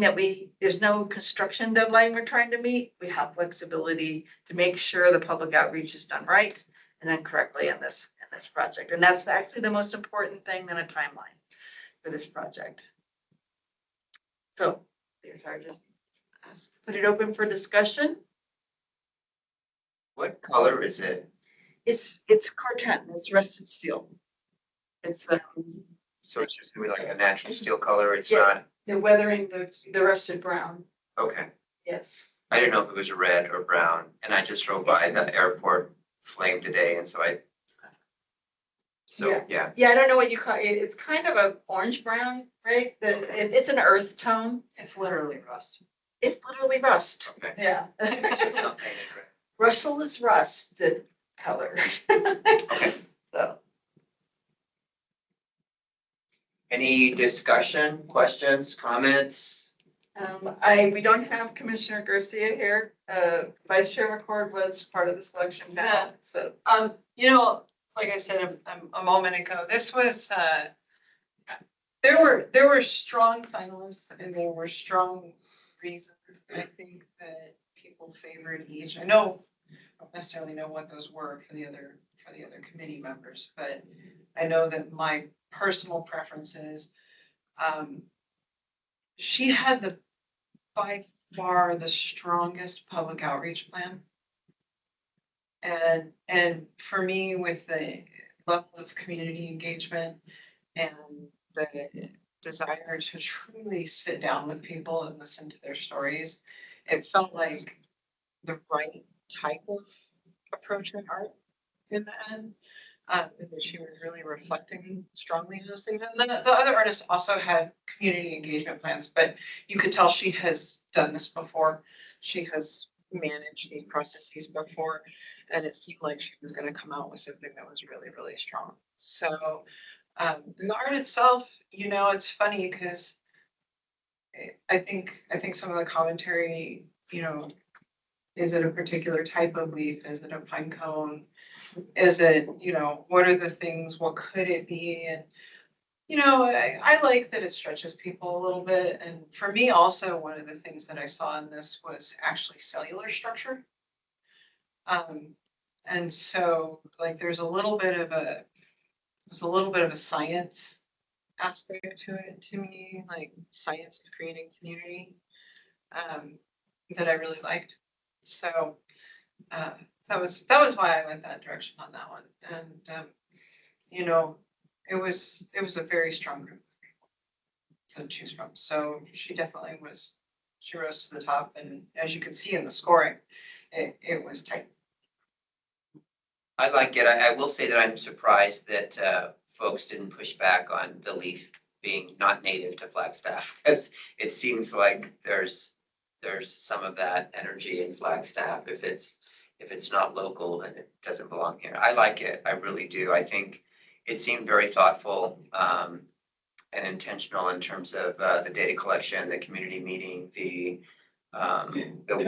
Speaker 2: there's no construction deadline we're trying to meet. We have flexibility to make sure the public outreach is done right and then correctly in this project. And that's actually the most important thing than a timeline for this project. So there's our just put it open for discussion.
Speaker 1: What color is it?
Speaker 2: It's carton, it's rusted steel. It's
Speaker 1: So it's just gonna be like a natural steel color, it's
Speaker 2: Yeah.
Speaker 1: not,
Speaker 2: they're weathering the rusted brown.
Speaker 1: okay.
Speaker 2: Yes.
Speaker 1: I didn't know if it was red or brown, and I just drove by the airport flame today, and so yeah.
Speaker 2: Yeah, I don't know what you call it. It's kind of a orange brown, right? It's an earth tone.
Speaker 5: It's literally rust.
Speaker 2: It's literally rust.
Speaker 1: Okay.
Speaker 2: Yeah.
Speaker 1: It's just not painted red.
Speaker 2: Russell is rusted color.
Speaker 1: Okay.
Speaker 2: So,
Speaker 1: Any discussion, questions, comments?
Speaker 2: we don't have Commissioner Garcia here. Vice Chair McCord was part of the selection panel, so.
Speaker 5: You know, like I said a moment ago, this was, there were strong finalists and there were strong reasons. I think that people favored each. I don't necessarily know what those were for the other committee members, but I know that my personal preferences, she had by far the strongest public outreach plan. And for me, with the level of community engagement and the desire to truly sit down with people and listen to their stories, it felt like the right type of approach and art in the end. And that she was really reflecting strongly on those things. And then the other artists also had community engagement plans, but you could tell she has done this before. She has managed these processes before, and it seemed like she was going to come out with something that was really, really strong. So, the art itself, you know, it's funny because I think some of the commentary, you know, is it a particular type of leaf? Is it a pine cone? Is it, you know, what are the things? What could it be? And, you know, I like that it stretches people a little bit. And for me also, one of the things that I saw in this was actually cellular structure. And so like there's a little bit of a science aspect to it to me, like science of creating community, that I really liked. So that was why I went that direction on that one. And you know, it was a very strong group of people to choose from. So she definitely she rose to the top. And as you can see in the scoring, it was tight.
Speaker 1: I like it. I will say that I'm surprised that folks didn't push back on the leaf being not native to Flagstaff, because it seems like there's some of that energy in Flagstaff. If it's not local, then it doesn't belong here. I like it. I really do. I think it seemed very thoughtful and intentional in terms of the data collection, the community meeting, the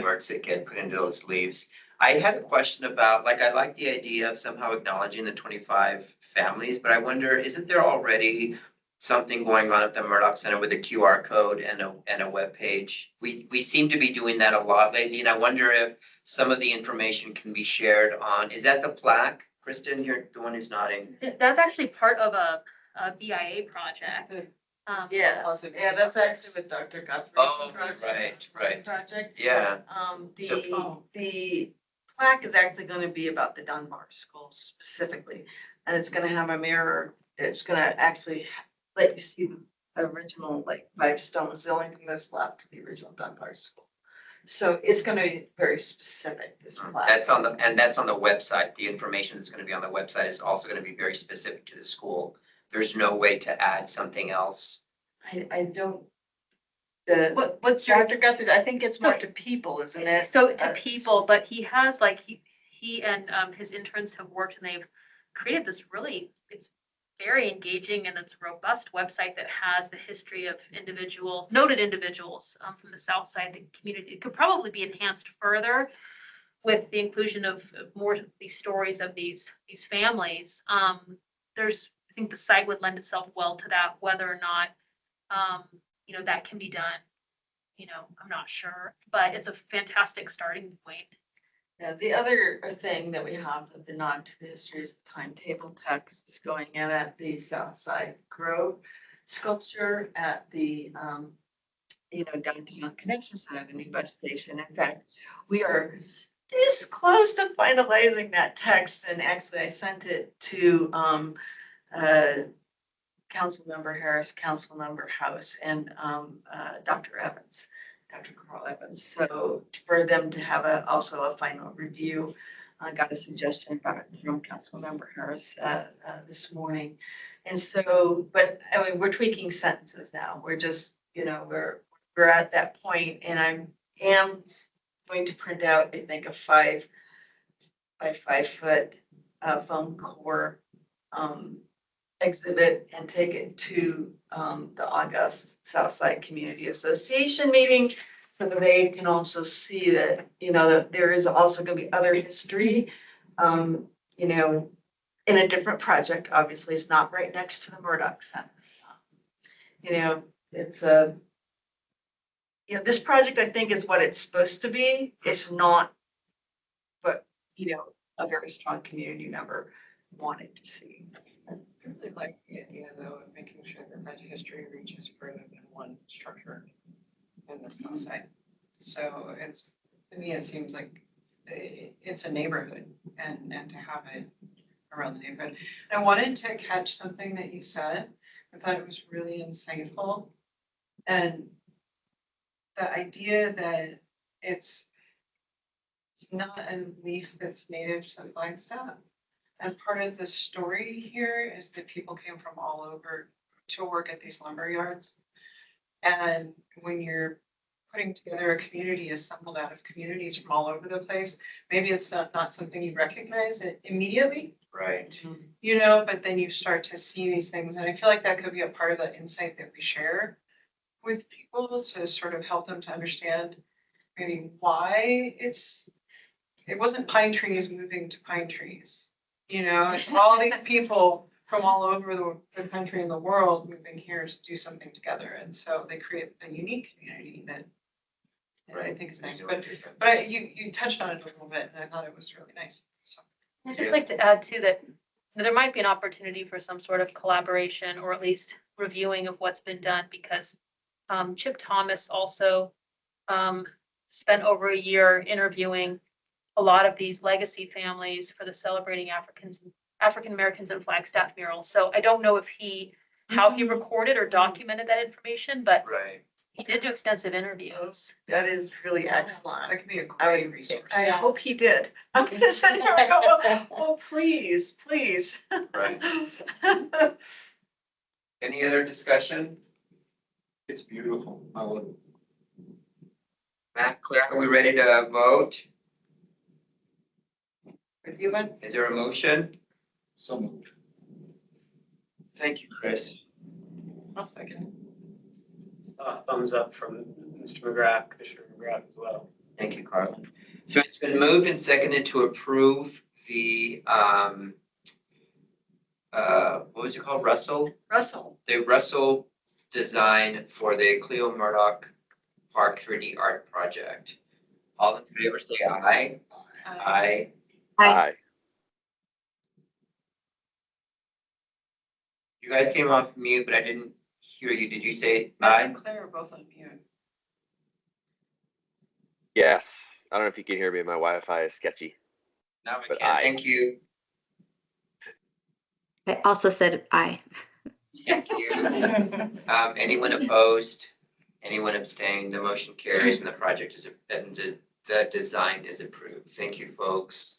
Speaker 1: words that get put into those leaves. I had a question about, like, I like the idea of somehow acknowledging the 25 families, but I wonder, isn't there already something going on at the Murdoch Center with a QR code and a web page? We seem to be doing that a lot lately, and I wonder if some of the information can be shared on, is that the plaque? Kristen, you're the one who's nodding.
Speaker 6: That's actually part of a BIA project.
Speaker 2: Yeah, that's actually with Dr. Guthrie.
Speaker 1: Oh, right.
Speaker 2: Project.
Speaker 1: Yeah.
Speaker 2: The plaque is actually going to be about the Dunbar School specifically, and it's going to have a mirror. It's going to actually let you see the original, like 5 stones. The only thing that's left of the original Dunbar School. So it's going to be very specific. This plaque.
Speaker 1: That's on the website. The information that's going to be on the website is also going to be very specific to the school. There's no way to add something else.
Speaker 2: I don't. What's Dr. Guthrie, I think it's more to people, isn't it?
Speaker 6: So to people, but he has like, he and his interns have worked and they've created this really, it's very engaging and it's a robust website that has the history of individuals, noted individuals from the south side of the community. It could probably be enhanced further with the inclusion of more of these stories of these families. There's, I think the site would lend itself well to that, whether or not, you know, that can be done. You know, I'm not sure, but it's a fantastic starting point.
Speaker 2: Yeah, the other thing that we have of the nod to the history is the timetable texts going in at the South Side Grove sculpture at the, downtown connection center, the new bus station. In fact, we are this close to finalizing that text, and actually I sent it to, Councilmember Harris, Councilmember House, and Dr. Evans, Dr. Carl Evans. So for them to have also a final review, I got a suggestion from Councilmember Harris this morning. And so, but I mean, we're tweaking sentences now. We're just, we're at that point, and I am going to print out, I think, a 5 by 5 foot foam core exhibit and take it to the August Southside Community Association meeting so that they can also see that, that there is also going to be other history, in a different project. Obviously, it's not right next to the Murdoch Center. It's this project, I think, is what it's supposed to be. It's not what, a very strong community member wanted to see.
Speaker 5: I really like the idea though of making sure that that history reaches further than one structure in the south side. So it's, to me, it seems like it's a neighborhood and to have it around the neighborhood. I wanted to catch something that you said. I thought it was really insightful. And the idea that it's not a leaf that's native to Flagstaff. And part of the story here is that people came from all over to work at these lumber yards. And when you're putting together a community assembled out of communities from all over the place, maybe it's not something you recognize it immediately.
Speaker 1: Right.
Speaker 5: But then you start to see these things. And I feel like that could be a part of the insight that we share with people to sort of help them to understand maybe why it wasn't pine trees moving to pine trees. It's all these people from all over the country and the world moving here to do something together. And so they create a unique community that I think is nice. But you touched on it a little bit and I thought it was really nice. So
Speaker 6: I'd just like to add too that there might be an opportunity for some sort of collaboration or at least reviewing of what's been done, because Chip Thomas also spent over a year interviewing a lot of these legacy families for the Celebrating African Americans in Flagstaff mural. So I don't know if how he recorded or documented that information, but
Speaker 1: Right.
Speaker 6: he did do extensive interviews.
Speaker 2: That is really excellent.
Speaker 5: that could be a great resource.
Speaker 2: I hope he did. I'm gonna send him a go. Oh, please, please.
Speaker 1: Right. Any other discussion?
Speaker 4: It's beautiful. I love it.
Speaker 1: Matt, Claire, are we ready to vote?
Speaker 2: Reviewing.
Speaker 1: Is there a motion?
Speaker 4: So moved.
Speaker 1: Thank you, Chris.
Speaker 5: I'll second.
Speaker 8: Thumbs up from Mr. McGrath, Commissioner McGrath as well.
Speaker 1: Thank you, Carlin. So it's been moved and seconded to approve the, what was it called, Russell? The Russell design for the Cleo Murdoch Park 3D art project. All in favor, say aye. Aye.
Speaker 3: Aye.
Speaker 1: You guys came off mute, but I didn't hear you. Did you say
Speaker 5: Matt
Speaker 1: aye?
Speaker 5: and Claire are both on mute.
Speaker 3: Yes. I don't know if you can hear me. My Wi-Fi is sketchy.
Speaker 1: Now we
Speaker 3: But
Speaker 1: can.
Speaker 3: aye.
Speaker 1: Thank you.
Speaker 7: I also said aye.
Speaker 1: Thank you. Anyone opposed? Anyone abstained? The motion carries and the project is, the design is approved. Thank you, folks.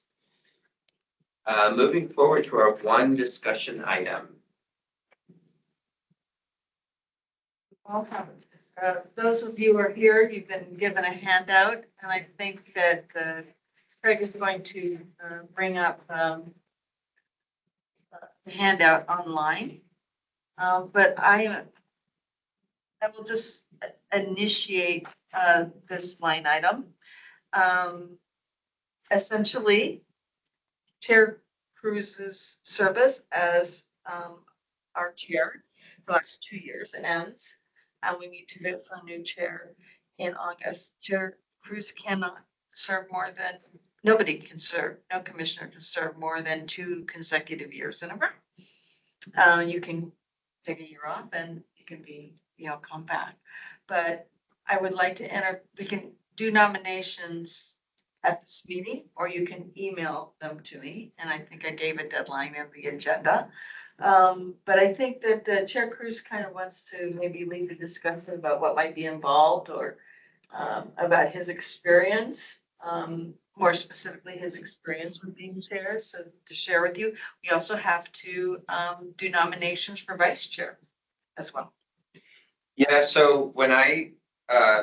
Speaker 1: Moving forward to our one discussion item.
Speaker 2: I'll have a those of you who are here, you've been given a handout, and I think that Craig is going to bring up the handout online. But I will just initiate this line item. Essentially, Chair Cruz's service as our chair the last 2 years ends, and we need to vote for a new chair in August. Chair Cruz cannot serve more than, nobody can serve, no commissioner can serve more than 2 consecutive years in a row. You can take a year off and you can be, come back. But I would like to enter, we can do nominations at this meeting, or you can email them to me. And I think I gave a deadline in the agenda. But I think that Chair Cruz kind of wants to maybe lead the discussion about what might be involved, or about his experience, more specifically his experience with being chair. So to share with you, we also have to do nominations for vice chair as well.
Speaker 1: Yeah, so when I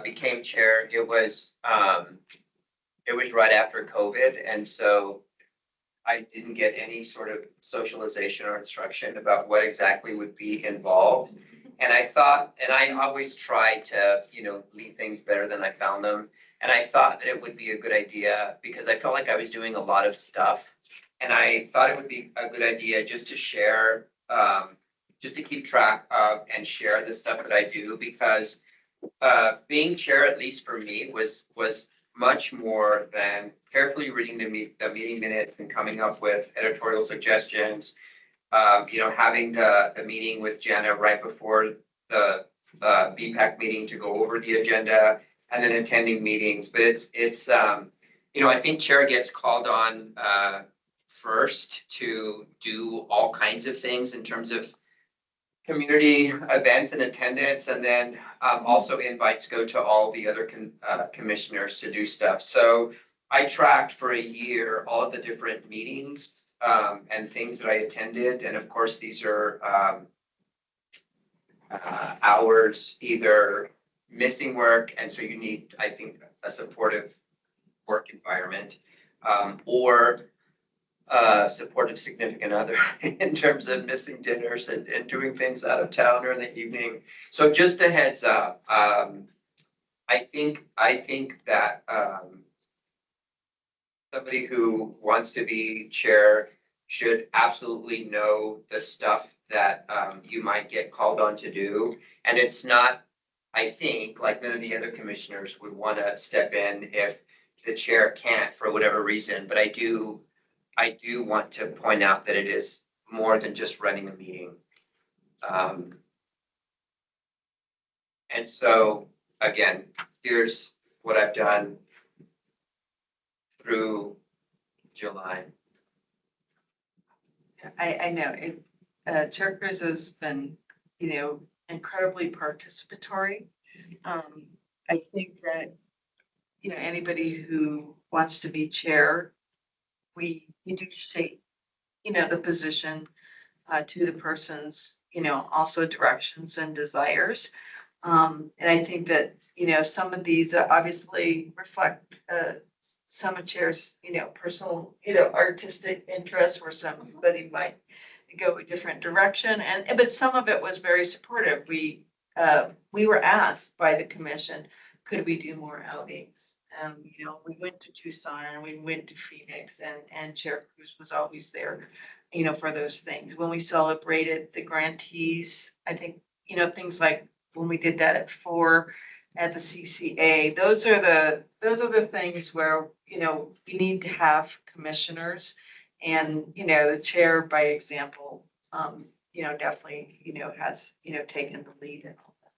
Speaker 1: became chair, it was right after COVID, and so I didn't get any sort of socialization or instruction about what exactly would be involved. And I thought, and I always try to, leave things better than I found them. And I thought that it would be a good idea because I felt like I was doing a lot of stuff. And I thought it would be a good idea just to share, just to keep track of and share the stuff that I do, because being chair, at least for me, was much more than carefully reading the meeting minutes and coming up with editorial suggestions. Having the meeting with Jenna right before the BPAC meeting to go over the agenda, and then attending meetings. But it's I think chair gets called on first to do all kinds of things in terms of community events and attendance, and then also invites go to all the other commissioners to do stuff. So I tracked for a year all of the different meetings and things that I attended. And of course, these are hours either missing work, and so you need, I think, a supportive work environment, or supportive significant other in terms of missing dinners and doing things out of town or in the evening. So just a heads up. I think that somebody who wants to be chair should absolutely know the stuff that you might get called on to do. And it's not, I think, like none of the other commissioners would want to step in if the chair can't for whatever reason. But I do want to point out that it is more than just running a meeting. And so, again, here's what I've done through July.
Speaker 2: I know it. Chair Cruz has been, incredibly participatory. I think that, anybody who wants to be chair, we do shape, the position to the person's, also directions and desires. And I think that, some of these obviously reflect some of chair's, personal, artistic interests, where somebody might go a different direction. But some of it was very supportive. We were asked by the commission, could we do more outings? We went to Tucson and we went to Phoenix, and Chair Cruz was always there, for those things. When we celebrated the grantees, I think, things like when we did that at 4 at the CCA, those are the things where, we need to have commissioners, and, the chair, by example, definitely, has, taken the lead in all that.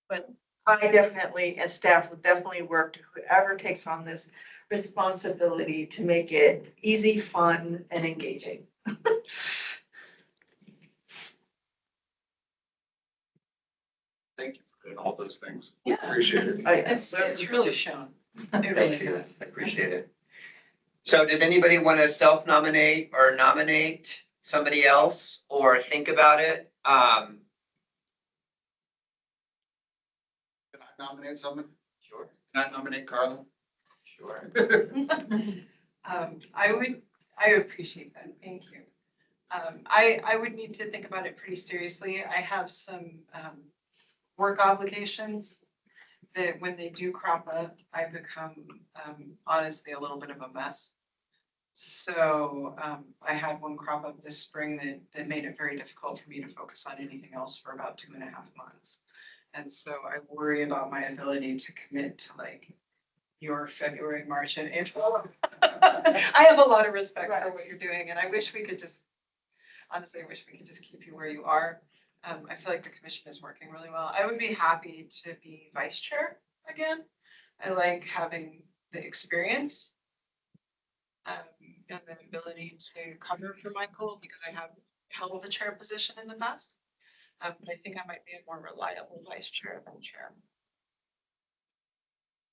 Speaker 2: But I definitely, and staff will definitely work to whoever takes on this responsibility to make it easy, fun, and engaging.
Speaker 4: Thank you for doing all those things.
Speaker 5: Yeah.
Speaker 4: Appreciate it.
Speaker 5: It's really shown. It really
Speaker 1: Thank you.
Speaker 5: is.
Speaker 1: I appreciate it. So does anybody want to self-nominate or nominate somebody else or think about it?
Speaker 4: I nominate someone?
Speaker 1: Sure,
Speaker 4: Can I nominate Carla?
Speaker 1: sure.
Speaker 5: I appreciate that. Thank you. I would need to think about it pretty seriously. I have some, work obligations that when they do crop up, I become, honestly, a little bit of a mess. So, I had one crop up this spring that made it very difficult for me to focus on anything else for about 2.5 months. And so I worry about my ability to commit to like your February, March and April. I have a lot of respect for what you're doing and I wish we could just, honestly, I wish we could just keep you where you are. I feel like the commission is working really well. I would be happy to be vice chair again. I like having the experience. And the ability to cover for Michael because I have held the chair position in the past. But I think I might be a more reliable vice chair than chair.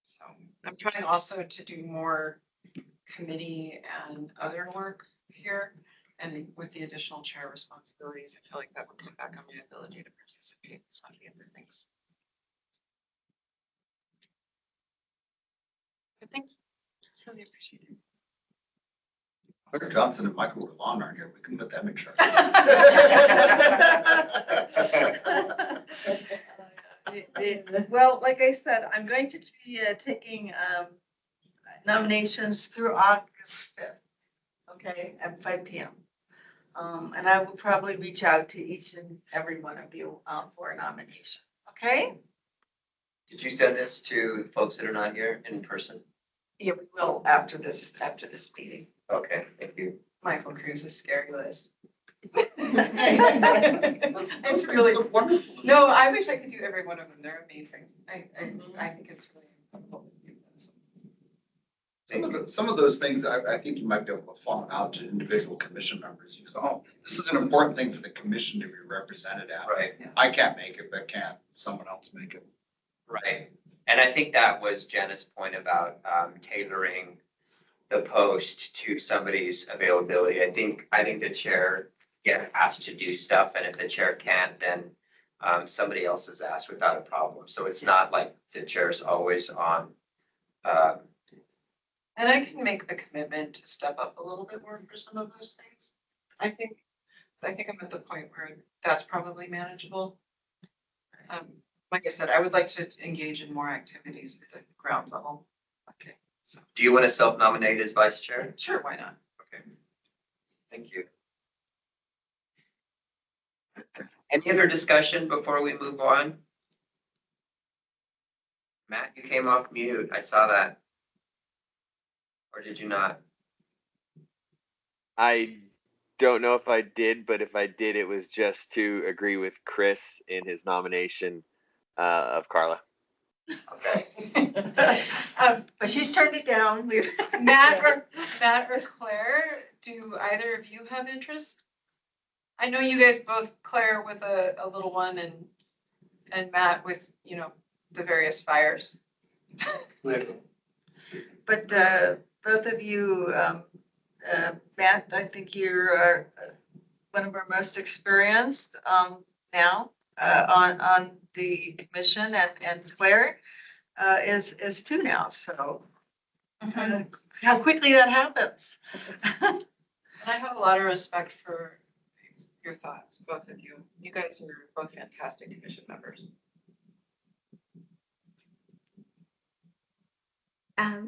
Speaker 5: So I'm trying also to do more committee and other work here. And with the additional chair responsibilities, I feel like that would come back on my ability to participate in some of the other things. But thanks. It's really appreciated.
Speaker 4: Claire Johnson and Michael Rolon aren't here. We can put them in charge.
Speaker 2: Well, like I said, I'm going to be taking nominations through August 5th, okay, at 5 p.m. And I will probably reach out to each and every one of you for a nomination, okay?
Speaker 1: Did you send this to folks that are not here in person?
Speaker 2: Yeah, we will after this meeting.
Speaker 1: Okay, thank you.
Speaker 5: Michael Cruz's scary list.
Speaker 4: It's really wonderful.
Speaker 5: No, I wish I could do every one of them. They're amazing. I think it's really incredible.
Speaker 4: Some of those things, I think you might be able to farm out to individual commission members. You say, oh, this is an important thing for the commission to be represented at.
Speaker 1: Right,
Speaker 4: I can't make it, but can someone else make it?
Speaker 1: right. And I think that was Jenna's point about tailoring the post to somebody's availability. I think the chair get asked to do stuff, and if the chair can't, then somebody else is asked without a problem. So it's not like the chair's always on.
Speaker 5: And I can make the commitment to step up a little bit more for some of those things. I think I'm at the point where that's probably manageable. Like I said, I would like to engage in more activities at the ground level.
Speaker 1: Okay. So do you want to self-nominate as vice chair?
Speaker 5: Sure, why not?
Speaker 1: Okay. Thank you. Any other discussion before we move on? Matt, you came off mute. I saw that. Or did you not?
Speaker 3: I don't know if I did, but if I did, it was just to agree with Chris in his nomination of Carla.
Speaker 1: Okay.
Speaker 2: But she's turned it down.
Speaker 5: Matt or Claire, do either of you have interest? I know you guys both, Claire with a little one and Matt with, the various fires.
Speaker 2: But both of you, Matt, I think you're one of our most experienced now on the commission, and Claire is two now. So how quickly that happens.
Speaker 5: And I have a lot of respect for your thoughts, both of you. You guys are both fantastic commission members.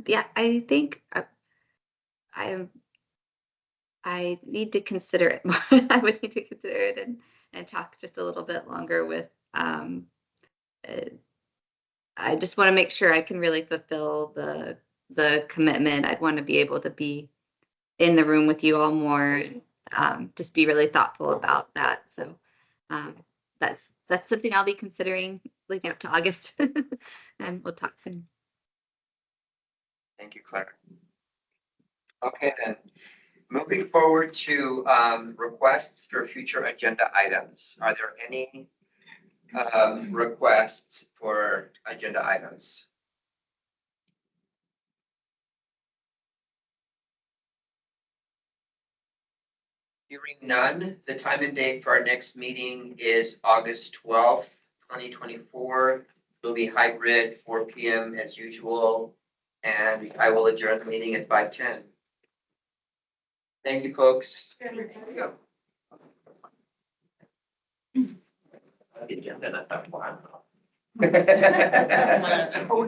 Speaker 7: Yeah, I think I need to consider it more. I would need to consider it and talk just a little bit longer with. I just want to make sure I can really fulfill the commitment. I'd want to be able to be in the room with you all more. Just be really thoughtful about that. So that's something I'll be considering leading up to August, and we'll talk soon.
Speaker 1: Thank you, Claire. Okay, then, moving forward to requests for future agenda items. Are there any requests for agenda items? Hearing none, the time and date for our next meeting is August 12th, 2024 It'll be hybrid, 4 PM as usual, and I will adjourn the meeting at 5:10. Thank you, folks. The agenda, not that one.
Speaker 2: We're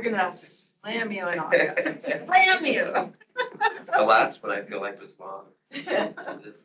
Speaker 2: gonna slam you in August. Slam you.
Speaker 1: The last one I feel like was long. So this